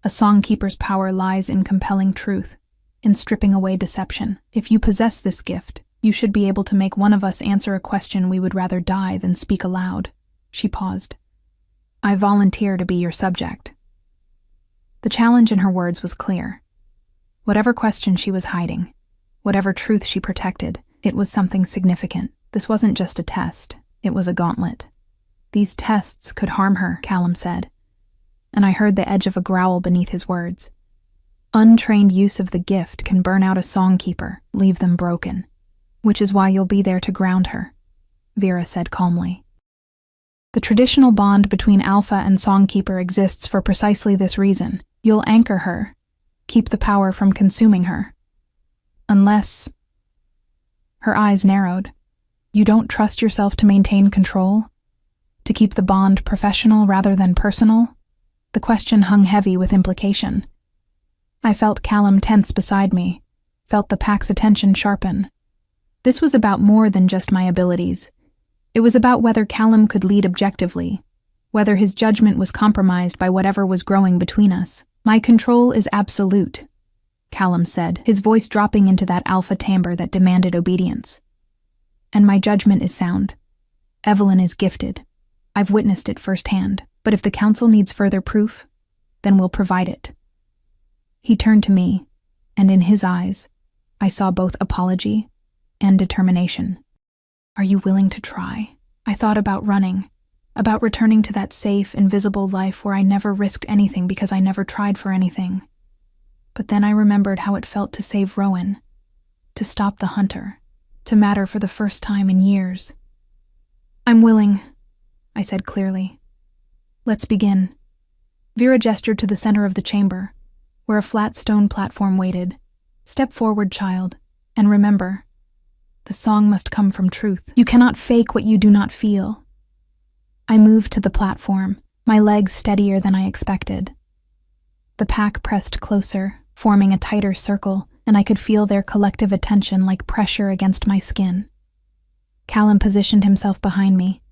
[SPEAKER 1] A songkeeper's power lies in compelling truth, in stripping away deception. If you possess this gift, you should be able to make one of us answer a question we would rather die than speak aloud. She paused. I volunteer to be your subject. The challenge in her words was clear. Whatever question she was hiding, whatever truth she protected, it was something significant. This wasn't just a test, it was a gauntlet. These tests could harm her, Callum said, and I heard the edge of a growl beneath his words. Untrained use of the gift can burn out a songkeeper, leave them broken, which is why you'll be there to ground her, Vera said calmly. The traditional bond between Alpha and Songkeeper exists for precisely this reason. You'll anchor her, keep the power from consuming her. Unless... Her eyes narrowed. You don't trust yourself to maintain control? To keep the bond professional rather than personal? The question hung heavy with implication. I felt Callum tense beside me, felt the pack's attention sharpen. This was about more than just my abilities. It was about whether Callum could lead objectively, whether his judgment was compromised by whatever was growing between us. My control is absolute, Callum said, his voice dropping into that alpha timbre that demanded obedience. And my judgment is sound. Evelyn is gifted. I've witnessed it firsthand, but if the council needs further proof, then we'll provide it. He turned to me, and in his eyes, I saw both apology and determination. Are you willing to try? I thought about running, about returning to that safe, invisible life where I never risked anything because I never tried for anything. But then I remembered how it felt to save Rowan, to stop the hunter, to matter for the first time in years. I'm willing, I said clearly. Let's begin. Vera gestured to the center of the chamber, where a flat stone platform waited. Step forward, child, and remember, the song must come from truth. You cannot fake what you do not feel. I moved to the platform, my legs steadier than I expected. The pack pressed closer, forming a tighter circle, and I could feel their collective attention like pressure against my skin. Callum positioned himself behind me,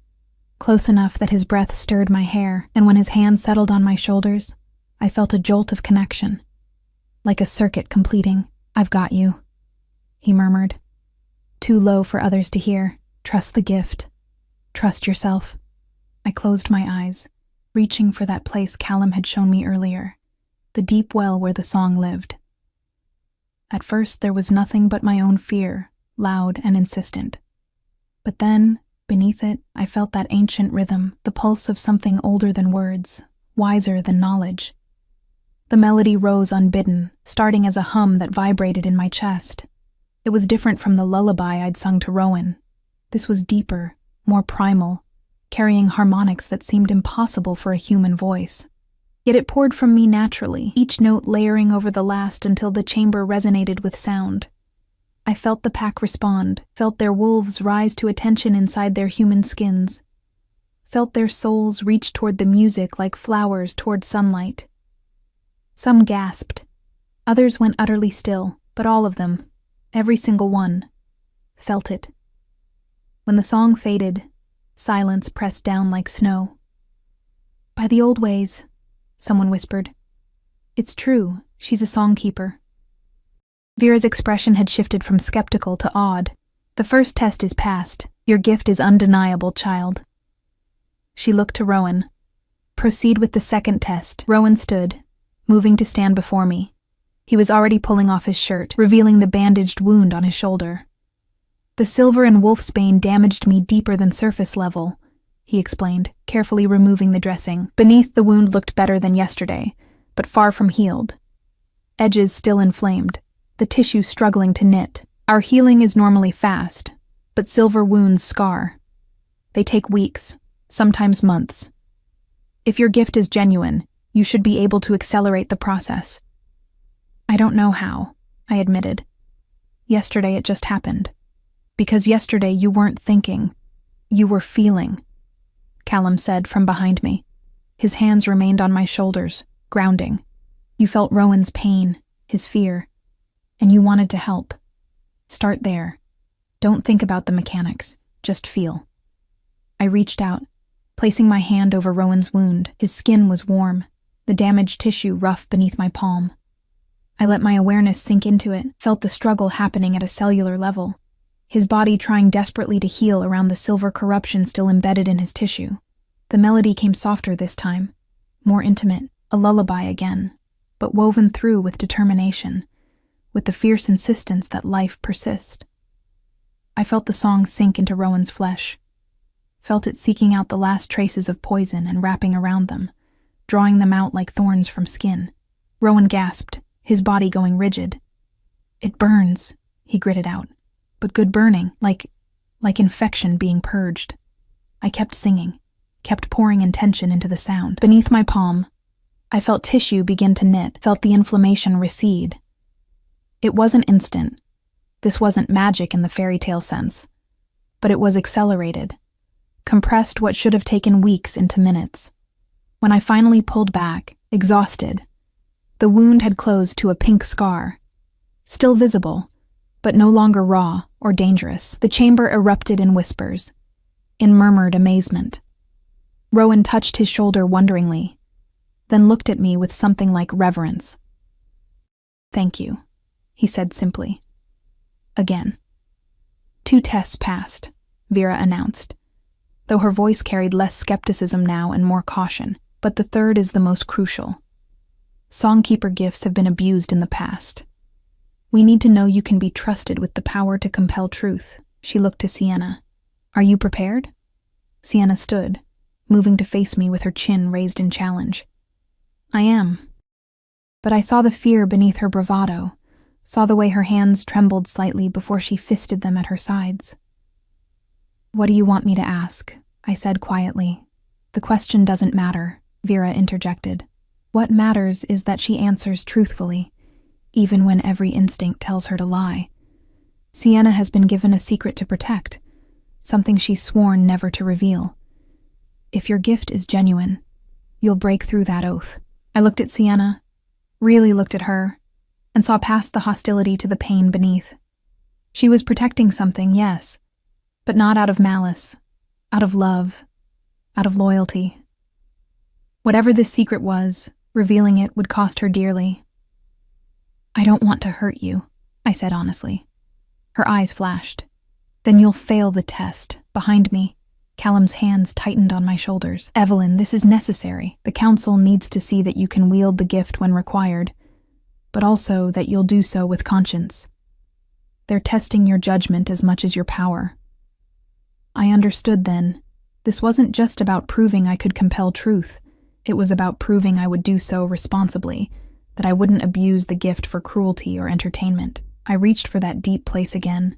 [SPEAKER 1] close enough that his breath stirred my hair, and when his hands settled on my shoulders, I felt a jolt of connection, like a circuit completing. I've got you, he murmured. Too low for others to hear. Trust the gift. Trust yourself. I closed my eyes, reaching for that place Callum had shown me earlier, the deep well where the song lived. At first there was nothing but my own fear, loud and insistent. But then, beneath it, I felt that ancient rhythm, the pulse of something older than words, wiser than knowledge. The melody rose unbidden, starting as a hum that vibrated in my chest. It was different from the lullaby I'd sung to Rowan. This was deeper, more primal, carrying harmonics that seemed impossible for a human voice. Yet it poured from me naturally, each note layering over the last until the chamber resonated with sound. I felt the pack respond, felt their wolves rise to attention inside their human skins, felt their souls reach toward the music like flowers toward sunlight. Some gasped, others went utterly still, but all of them, every single one, felt it. When the song faded, silence pressed down like snow. By the old ways, someone whispered. It's true, she's a songkeeper. Vera's expression had shifted from skeptical to awed. The first test is passed. Your gift is undeniable, child. She looked to Rowan. Proceed with the second test. Rowan stood, moving to stand before me. He was already pulling off his shirt, revealing the bandaged wound on his shoulder. The silver and wolfsbane damaged me deeper than surface level, he explained, carefully removing the dressing. Beneath, the wound looked better than yesterday, but far from healed. Edges still inflamed, the tissue struggling to knit. Our healing is normally fast, but silver wounds scar. They take weeks, sometimes months. If your gift is genuine, you should be able to accelerate the process. I don't know how, I admitted. Yesterday it just happened. Because yesterday you weren't thinking, you were feeling, Callum said from behind me. His hands remained on my shoulders, grounding. You felt Rowan's pain, his fear, and you wanted to help. Start there. Don't think about the mechanics, just feel. I reached out, placing my hand over Rowan's wound. His skin was warm, the damaged tissue rough beneath my palm. I let my awareness sink into it, felt the struggle happening at a cellular level, his body trying desperately to heal around the silver corruption still embedded in his tissue. The melody came softer this time, more intimate, a lullaby again, but woven through with determination, with the fierce insistence that life persist. I felt the song sink into Rowan's flesh, felt it seeking out the last traces of poison and wrapping around them, drawing them out like thorns from skin. Rowan gasped, his body going rigid. It burns, he gritted out, but good burning, like infection being purged. I kept singing, kept pouring intention into the sound. Beneath my palm, I felt tissue begin to knit, felt the inflammation recede. It wasn't instant. This wasn't magic in the fairy tale sense, but it was accelerated, compressed what should have taken weeks into minutes. When I finally pulled back, exhausted, the wound had closed to a pink scar, still visible, but no longer raw or dangerous. The chamber erupted in whispers, in murmured amazement. Rowan touched his shoulder wonderingly, then looked at me with something like reverence. "Thank you," he said simply. Again. 2 tests passed, Vera announced, though her voice carried less skepticism now and more caution. But the 3rd is the most crucial. Songkeeper gifts have been abused in the past. We need to know you can be trusted with the power to compel truth. She looked to Sienna. Are you prepared? Sienna stood, moving to face me with her chin raised in challenge. I am. But I saw the fear beneath her bravado, saw the way her hands trembled slightly before she fisted them at her sides. What do you want me to ask? I said quietly. The question doesn't matter, Vera interjected. What matters is that she answers truthfully, even when every instinct tells her to lie. Sienna has been given a secret to protect, something she's sworn never to reveal. If your gift is genuine, you'll break through that oath. I looked at Sienna, really looked at her, and saw past the hostility to the pain beneath. She was protecting something, yes, but not out of malice, out of love, out of loyalty. Whatever this secret was, revealing it would cost her dearly. I don't want to hurt you, I said honestly. Her eyes flashed. Then you'll fail the test. Behind me, Callum's hands tightened on my shoulders. Evelyn, this is necessary. The council needs to see that you can wield the gift when required, but also that you'll do so with conscience. They're testing your judgment as much as your power. I understood then. This wasn't just about proving I could compel truth. It was about proving I would do so responsibly, that I wouldn't abuse the gift for cruelty or entertainment. I reached for that deep place again,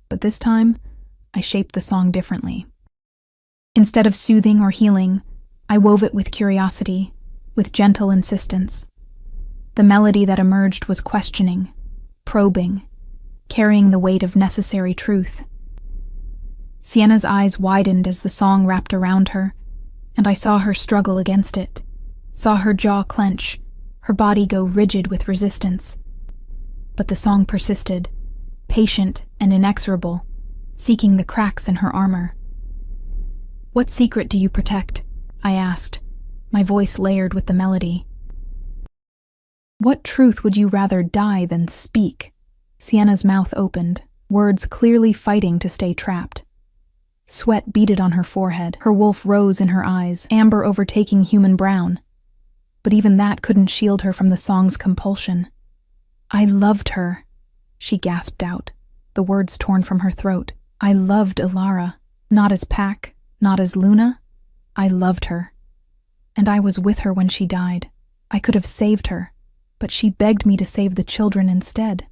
[SPEAKER 1] but this time, I shaped the song differently. Instead of soothing or healing, I wove it with curiosity, with gentle insistence. The melody that emerged was questioning, probing, carrying the weight of necessary truth. Sienna's eyes widened as the song wrapped around her, and I saw her struggle against it, saw her jaw clench, her body go rigid with resistance. But the song persisted, patient and inexorable, seeking the cracks in her armor. What secret do you protect? I asked, my voice layered with the melody. What truth would you rather die than speak? Sienna's mouth opened, words clearly fighting to stay trapped. Sweat beaded on her forehead, her wolf rose in her eyes, amber overtaking human brown. But even that couldn't shield her from the song's compulsion. I loved her, she gasped out, the words torn from her throat. I loved Ilara, not as Pac, not as Luna. I loved her. And I was with her when she died. I could have saved her, but she begged me to save the children instead.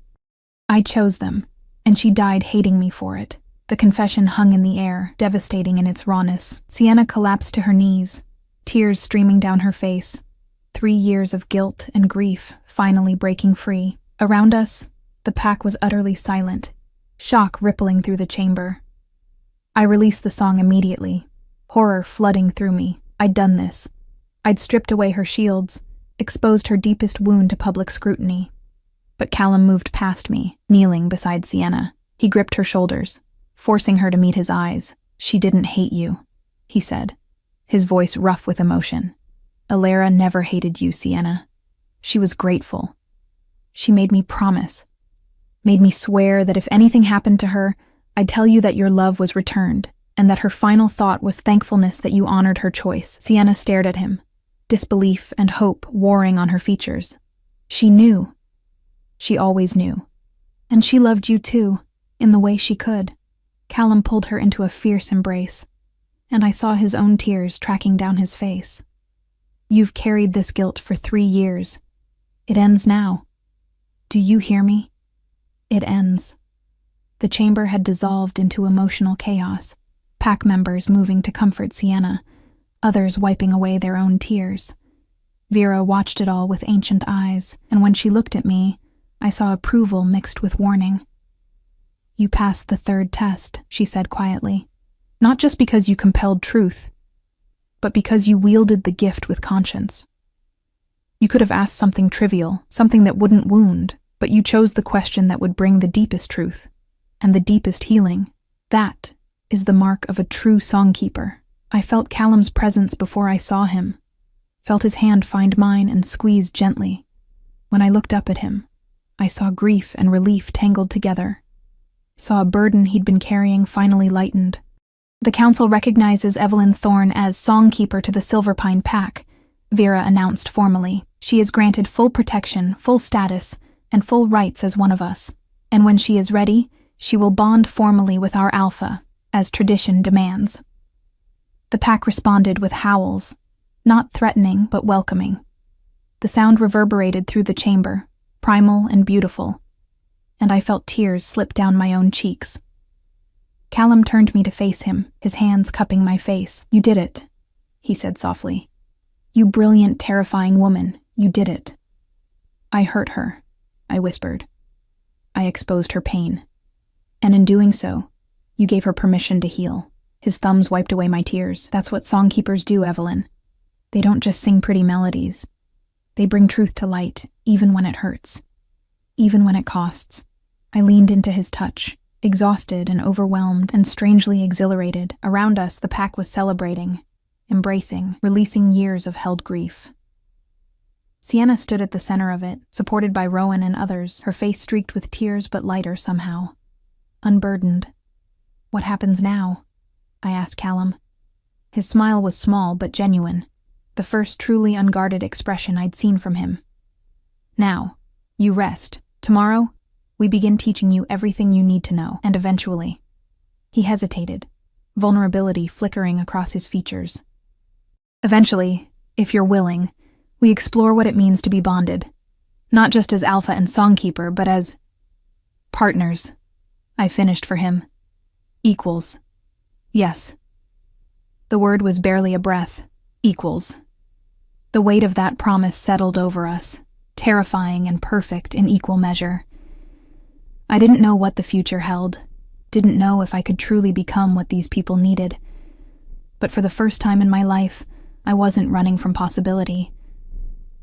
[SPEAKER 1] I chose them, and she died hating me for it. The confession hung in the air, devastating in its rawness. Sienna collapsed to her knees, tears streaming down her face. 3 years of guilt and grief finally breaking free. Around us, the pack was utterly silent, shock rippling through the chamber. I released the song immediately, horror flooding through me. I'd done this. I'd stripped away her shields, exposed her deepest wound to public scrutiny. But Callum moved past me, kneeling beside Sienna. He gripped her shoulders, forcing her to meet his eyes. "She didn't hate you," he said, his voice rough with emotion. "Alara never hated you, Sienna. She was grateful. She made me promise, made me swear that if anything happened to her, I'd tell you that your love was returned, and that her final thought was thankfulness that you honored her choice." Sienna stared at him, disbelief and hope warring on her features. She knew. She always knew. And she loved you too, in the way she could. Callum pulled her into a fierce embrace, and I saw his own tears tracking down his face. "You've carried this guilt for 3 years. It ends now. Do you hear me? It ends." The chamber had dissolved into emotional chaos, pack members moving to comfort Sienna, others wiping away their own tears. Vera watched it all with ancient eyes, and when she looked at me, I saw approval mixed with warning. "You passed the 3rd test," she said quietly. "Not just because you compelled truth, but because you wielded the gift with conscience. You could have asked something trivial, something that wouldn't wound, but you chose the question that would bring the deepest truth and the deepest healing. That is the mark of a true songkeeper." I felt Callum's presence before I saw him, felt his hand find mine and squeeze gently. When I looked up at him, I saw grief and relief tangled together, saw a burden he'd been carrying finally lightened. "The council recognizes Evelyn Thorne as songkeeper to the Silverpine Pack," Vera announced formally. "She is granted full protection, full status, and full rights as one of us. And when she is ready, she will bond formally with our Alpha, as tradition demands." The pack responded with howls, not threatening but welcoming. The sound reverberated through the chamber, primal and beautiful, and I felt tears slip down my own cheeks. Callum turned me to face him, his hands cupping my face. "You did it," he said softly. "You brilliant, terrifying woman, you did it." "I hurt her," I whispered. "I exposed her pain. And in doing so, you gave her permission to heal." His thumbs wiped away my tears. "That's what songkeepers do, Evelyn. They don't just sing pretty melodies. They bring truth to light, even when it hurts. Even when it costs." I leaned into his touch, exhausted and overwhelmed and strangely exhilarated. Around us, the pack was celebrating, embracing, releasing years of held grief. Sienna stood at the center of it, supported by Rowan and others, her face streaked with tears but lighter somehow. Unburdened. "What happens now?" I asked Callum. His smile was small but genuine, the first truly unguarded expression I'd seen from him. "Now, you rest. Tomorrow, we begin teaching you everything you need to know, and eventually..." He hesitated, vulnerability flickering across his features. "Eventually, if you're willing, we explore what it means to be bonded, not just as Alpha and Songkeeper, but as partners." I finished for him. "Equals. Yes." The word was barely a breath. Equals. The weight of that promise settled over us, terrifying and perfect in equal measure. I didn't know what the future held, didn't know if I could truly become what these people needed. But for the first time in my life, I wasn't running from possibility.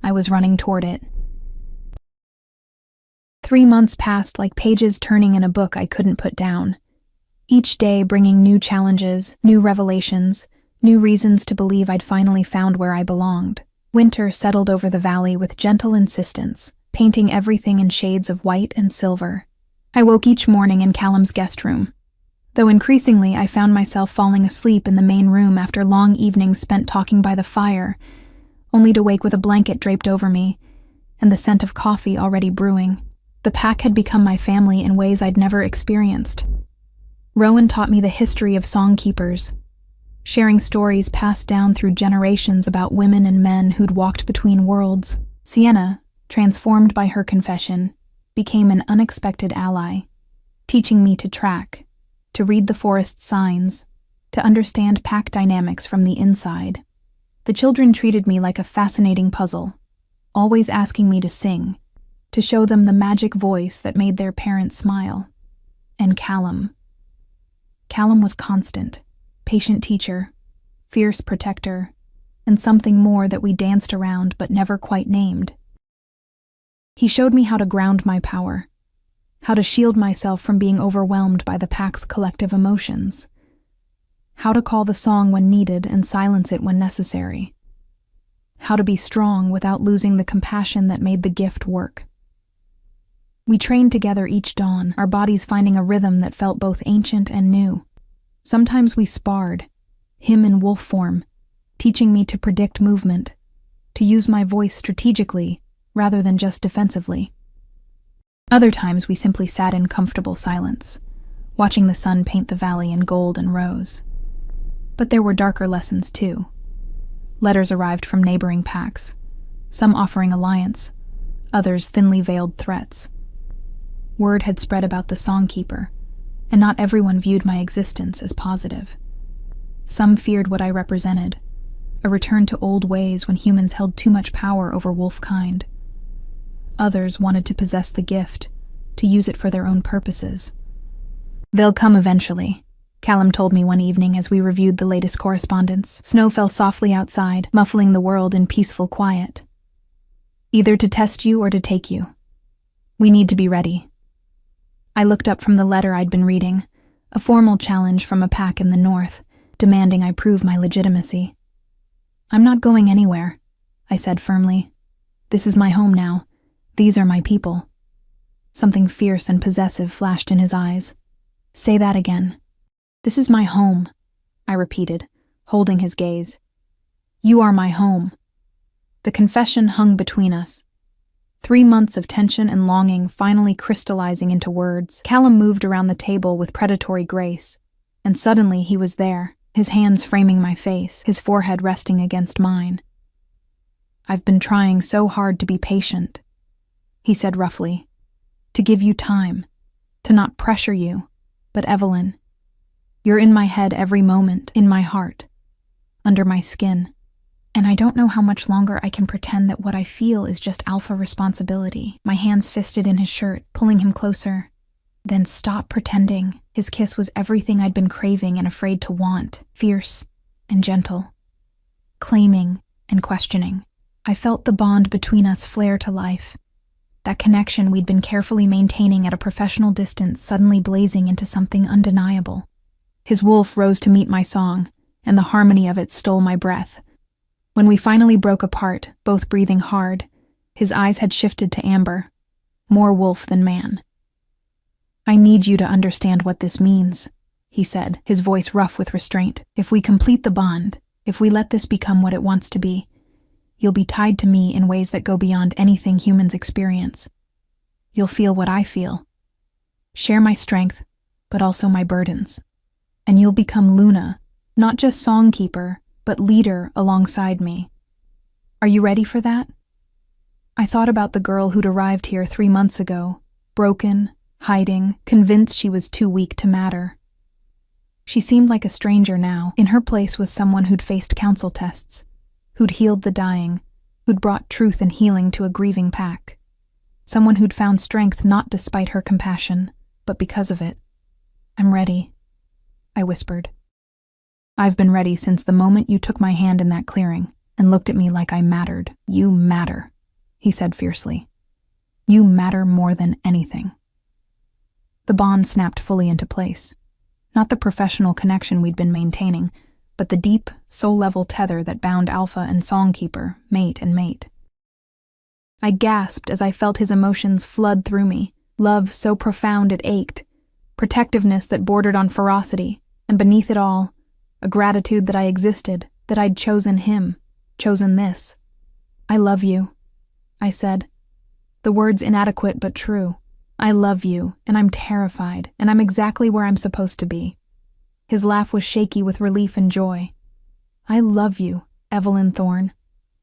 [SPEAKER 1] I was running toward it. 3 months passed like pages turning in a book I couldn't put down. Each day bringing new challenges, new revelations, new reasons to believe I'd finally found where I belonged. Winter settled over the valley with gentle insistence, painting everything in shades of white and silver. I woke each morning in Callum's guest room, though increasingly I found myself falling asleep in the main room after long evenings spent talking by the fire, only to wake with a blanket draped over me and the scent of coffee already brewing. The pack had become my family in ways I'd never experienced. Rowan taught me the history of songkeepers, sharing stories passed down through generations about women and men who'd walked between worlds. Sienna, transformed by her confession, became an unexpected ally, teaching me to track, to read the forest's signs, to understand pack dynamics from the inside. The children treated me like a fascinating puzzle, always asking me to sing, to show them the magic voice that made their parents smile. And Callum. Callum was constant, patient teacher, fierce protector, and something more that we danced around but never quite named. He showed me how to ground my power, how to shield myself from being overwhelmed by the pack's collective emotions, how to call the song when needed and silence it when necessary, how to be strong without losing the compassion that made the gift work. We trained together each dawn, our bodies finding a rhythm that felt both ancient and new. Sometimes we sparred, him in wolf form, teaching me to predict movement, to use my voice strategically rather than just defensively. Other times we simply sat in comfortable silence, watching the sun paint the valley in gold and rose. But there were darker lessons too. Letters arrived from neighboring packs, some offering alliance, others thinly veiled threats. Word had spread about the Songkeeper, and not everyone viewed my existence as positive. Some feared what I represented, a return to old ways when humans held too much power over wolf kind. Others wanted to possess the gift, to use it for their own purposes. "They'll come eventually," Callum told me one evening as we reviewed the latest correspondence. Snow fell softly outside, muffling the world in peaceful quiet. "Either to test you or to take you. We need to be ready." I looked up from the letter I'd been reading, a formal challenge from a pack in the north, demanding I prove my legitimacy. "I'm not going anywhere," I said firmly. "This is my home now. These are my people." Something fierce and possessive flashed in his eyes. "Say that again." "This is my home," I repeated, holding his gaze. "You are my home." The confession hung between us. 3 months of tension and longing finally crystallizing into words. Callum moved around the table with predatory grace, and suddenly he was there, his hands framing my face, his forehead resting against mine. "I've been trying so hard to be patient," he said roughly, "to give you time, to not pressure you, but Evelyn, you're in my head every moment, in my heart, under my skin. And I don't know how much longer I can pretend that what I feel is just alpha responsibility." My hands fisted in his shirt, pulling him closer. "Then stop pretending." His kiss was everything I'd been craving and afraid to want, fierce and gentle, claiming and questioning. I felt the bond between us flare to life, that connection we'd been carefully maintaining at a professional distance suddenly blazing into something undeniable. His wolf rose to meet my song, and the harmony of it stole my breath. When we finally broke apart, both breathing hard, his eyes had shifted to amber, more wolf than man. "I need you to understand what this means," he said, his voice rough with restraint. "If we complete the bond, if we let this become what it wants to be, you'll be tied to me in ways that go beyond anything humans experience. You'll feel what I feel. Share my strength, but also my burdens. And you'll become Luna, not just Songkeeper, but leader alongside me. Are you ready for that?" I thought about the girl who'd arrived here 3 months ago, broken, hiding, convinced she was too weak to matter. She seemed like a stranger now. In her place was someone who'd faced council tests, who'd healed the dying, who'd brought truth and healing to a grieving pack. Someone who'd found strength not despite her compassion, but because of it. "I'm ready," I whispered. "I've been ready since the moment you took my hand in that clearing and looked at me like I mattered." "You matter," he said fiercely. "You matter more than anything." The bond snapped fully into place. Not the professional connection we'd been maintaining, but the deep, soul-level tether that bound Alpha and Songkeeper, mate and mate. I gasped as I felt his emotions flood through me, love so profound it ached, protectiveness that bordered on ferocity, and beneath it all, a gratitude that I existed, that I'd chosen him, chosen this. "I love you," I said. The words inadequate but true. "I love you, and I'm terrified, and I'm exactly where I'm supposed to be." His laugh was shaky with relief and joy. "I love you, Evelyn Thorne.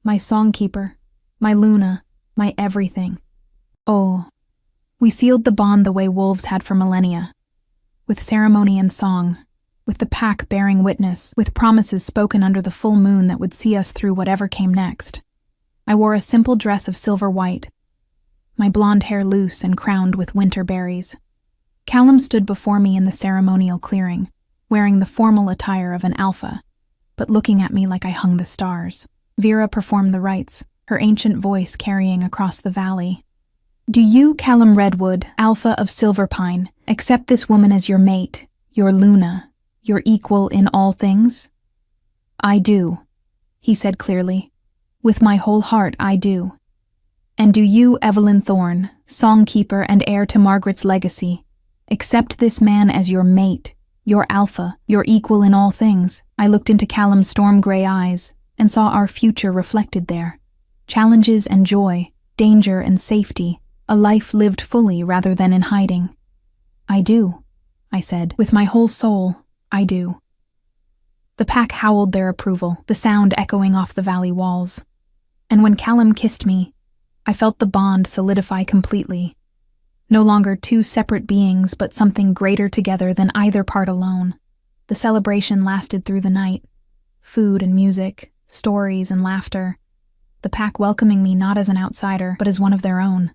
[SPEAKER 1] My Songkeeper, my Luna, my everything." Oh, we sealed the bond the way wolves had for millennia, with ceremony and song, with the pack bearing witness, with promises spoken under the full moon that would see us through whatever came next. I wore a simple dress of silver white, my blonde hair loose and crowned with winter berries. Callum stood before me in the ceremonial clearing, wearing the formal attire of an alpha, but looking at me like I hung the stars. Vera performed the rites, her ancient voice carrying across the valley. "Do you, Callum Redwood, Alpha of Silverpine, accept this woman as your mate, your Luna, your equal in all things?" "I do," he said clearly. "With my whole heart, I do." "And do you, Evelyn Thorne, songkeeper and heir to Margaret's legacy, accept this man as your mate, your Alpha, your equal in all things?" I looked into Callum's storm-gray eyes and saw our future reflected there. Challenges and joy, danger and safety, a life lived fully rather than in hiding. "I do," I said. "With my whole soul, I do." The pack howled their approval, the sound echoing off the valley walls. And when Callum kissed me, I felt the bond solidify completely. No longer two separate beings, but something greater together than either part alone. The celebration lasted through the night. Food and music, stories and laughter. The pack welcoming me not as an outsider, but as one of their own.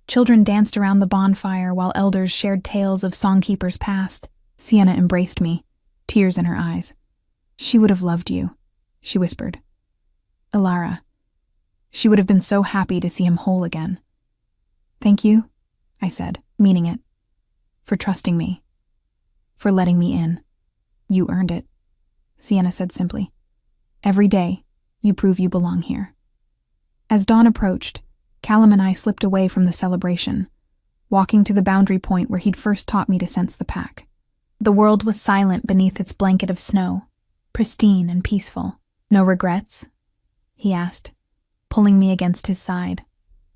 [SPEAKER 1] Children danced around the bonfire while elders shared tales of songkeepers past. Sienna embraced me, tears in her eyes. "She would have loved you," she whispered. "Ilara. She would have been so happy to see him whole again." "Thank you," I said, meaning it. "For trusting me. For letting me in. You earned it," Sienna said simply. "Every day, you prove you belong here." As dawn approached, Callum and I slipped away from the celebration, walking to the boundary point where he'd first taught me to sense the pack. The world was silent beneath its blanket of snow, pristine and peaceful. "No regrets?" he asked, pulling me against his side.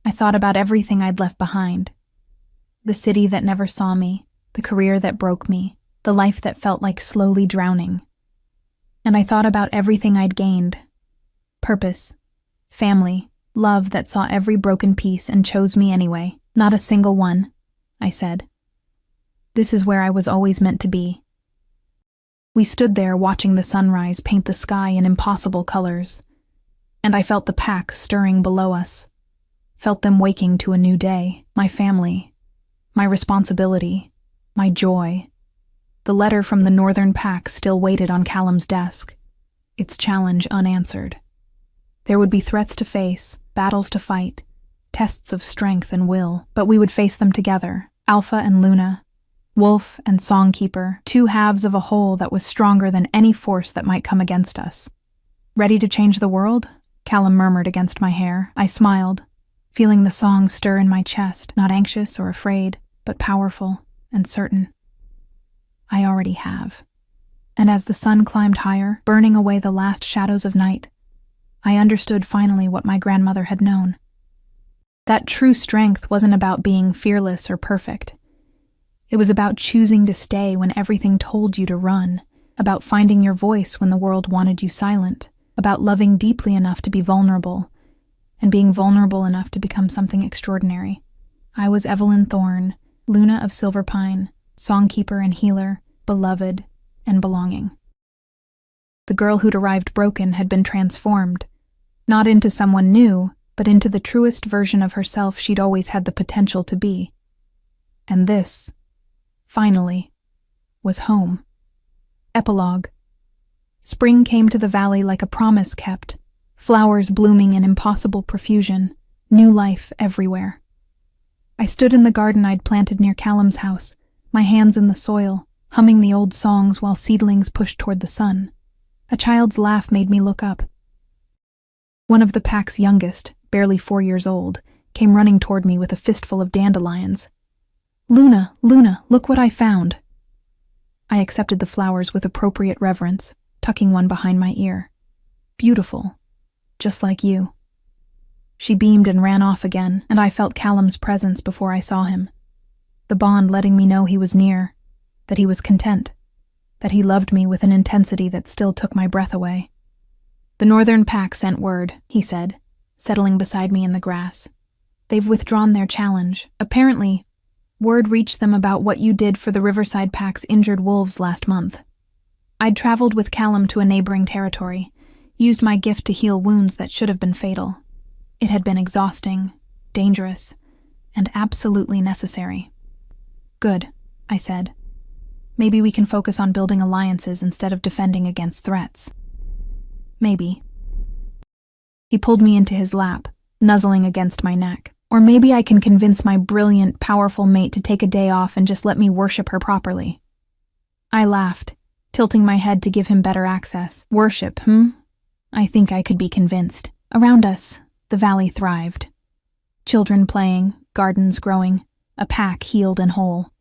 [SPEAKER 1] I thought about everything I'd left behind. The city that never saw me, the career that broke me, the life that felt like slowly drowning. And I thought about everything I'd gained. Purpose, family, love that saw every broken piece and chose me anyway. "Not a single one," I said. "This is where I was always meant to be." We stood there watching the sunrise paint the sky in impossible colors, and I felt the pack stirring below us. Felt them waking to a new day, my family, my responsibility, my joy. The letter from the northern pack still waited on Callum's desk, its challenge unanswered. There would be threats to face, battles to fight, tests of strength and will, but we would face them together, Alpha and Luna, Wolf and Songkeeper, two halves of a whole that was stronger than any force that might come against us. "Ready to change the world?" Callum murmured against my hair. I smiled, feeling the song stir in my chest, not anxious or afraid, but powerful and certain. "I already have." And as the sun climbed higher, burning away the last shadows of night, I understood finally what my grandmother had known. That true strength wasn't about being fearless or perfect. It was about choosing to stay when everything told you to run, about finding your voice when the world wanted you silent, about loving deeply enough to be vulnerable, and being vulnerable enough to become something extraordinary. I was Evelyn Thorne, Luna of Silverpine, songkeeper and healer, beloved and belonging. The girl who'd arrived broken had been transformed, not into someone new, but into the truest version of herself she'd always had the potential to be. And this, finally, was home. Epilogue. Spring came to the valley like a promise kept, flowers blooming in impossible profusion, new life everywhere. I stood in the garden I'd planted near Callum's house, my hands in the soil, humming the old songs while seedlings pushed toward the sun. A child's laugh made me look up. One of the pack's youngest, barely 4 years old, came running toward me with a fistful of dandelions. "Luna, Luna, look what I found." I accepted the flowers with appropriate reverence, tucking one behind my ear. "Beautiful, just like you." She beamed and ran off again, and I felt Callum's presence before I saw him. The bond letting me know he was near, that he was content, that he loved me with an intensity that still took my breath away. "The northern pack sent word," he said, settling beside me in the grass. "They've withdrawn their challenge. Apparently, word reached them about what you did for the Riverside Pack's injured wolves last month. I'd traveled with Callum to a neighboring territory, used my gift to heal wounds that should have been fatal. It had been exhausting, dangerous, and absolutely necessary." "Good," I said. "Maybe we can focus on building alliances instead of defending against threats." "Maybe." He pulled me into his lap, nuzzling against my neck. Or maybe I can convince my brilliant, powerful mate to take a day off and just let me worship her properly. I laughed, tilting my head to give him better access. Worship, I think I could be convinced. Around us, the valley thrived. Children playing, gardens growing, a pack healed and whole.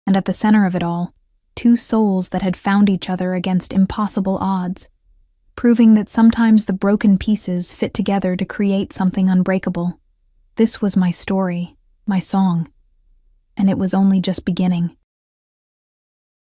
[SPEAKER 1] And at the center of it all, two souls that had found each other against impossible odds, proving that sometimes the broken pieces fit together to create something unbreakable. This was my story, my song, and it was only just beginning.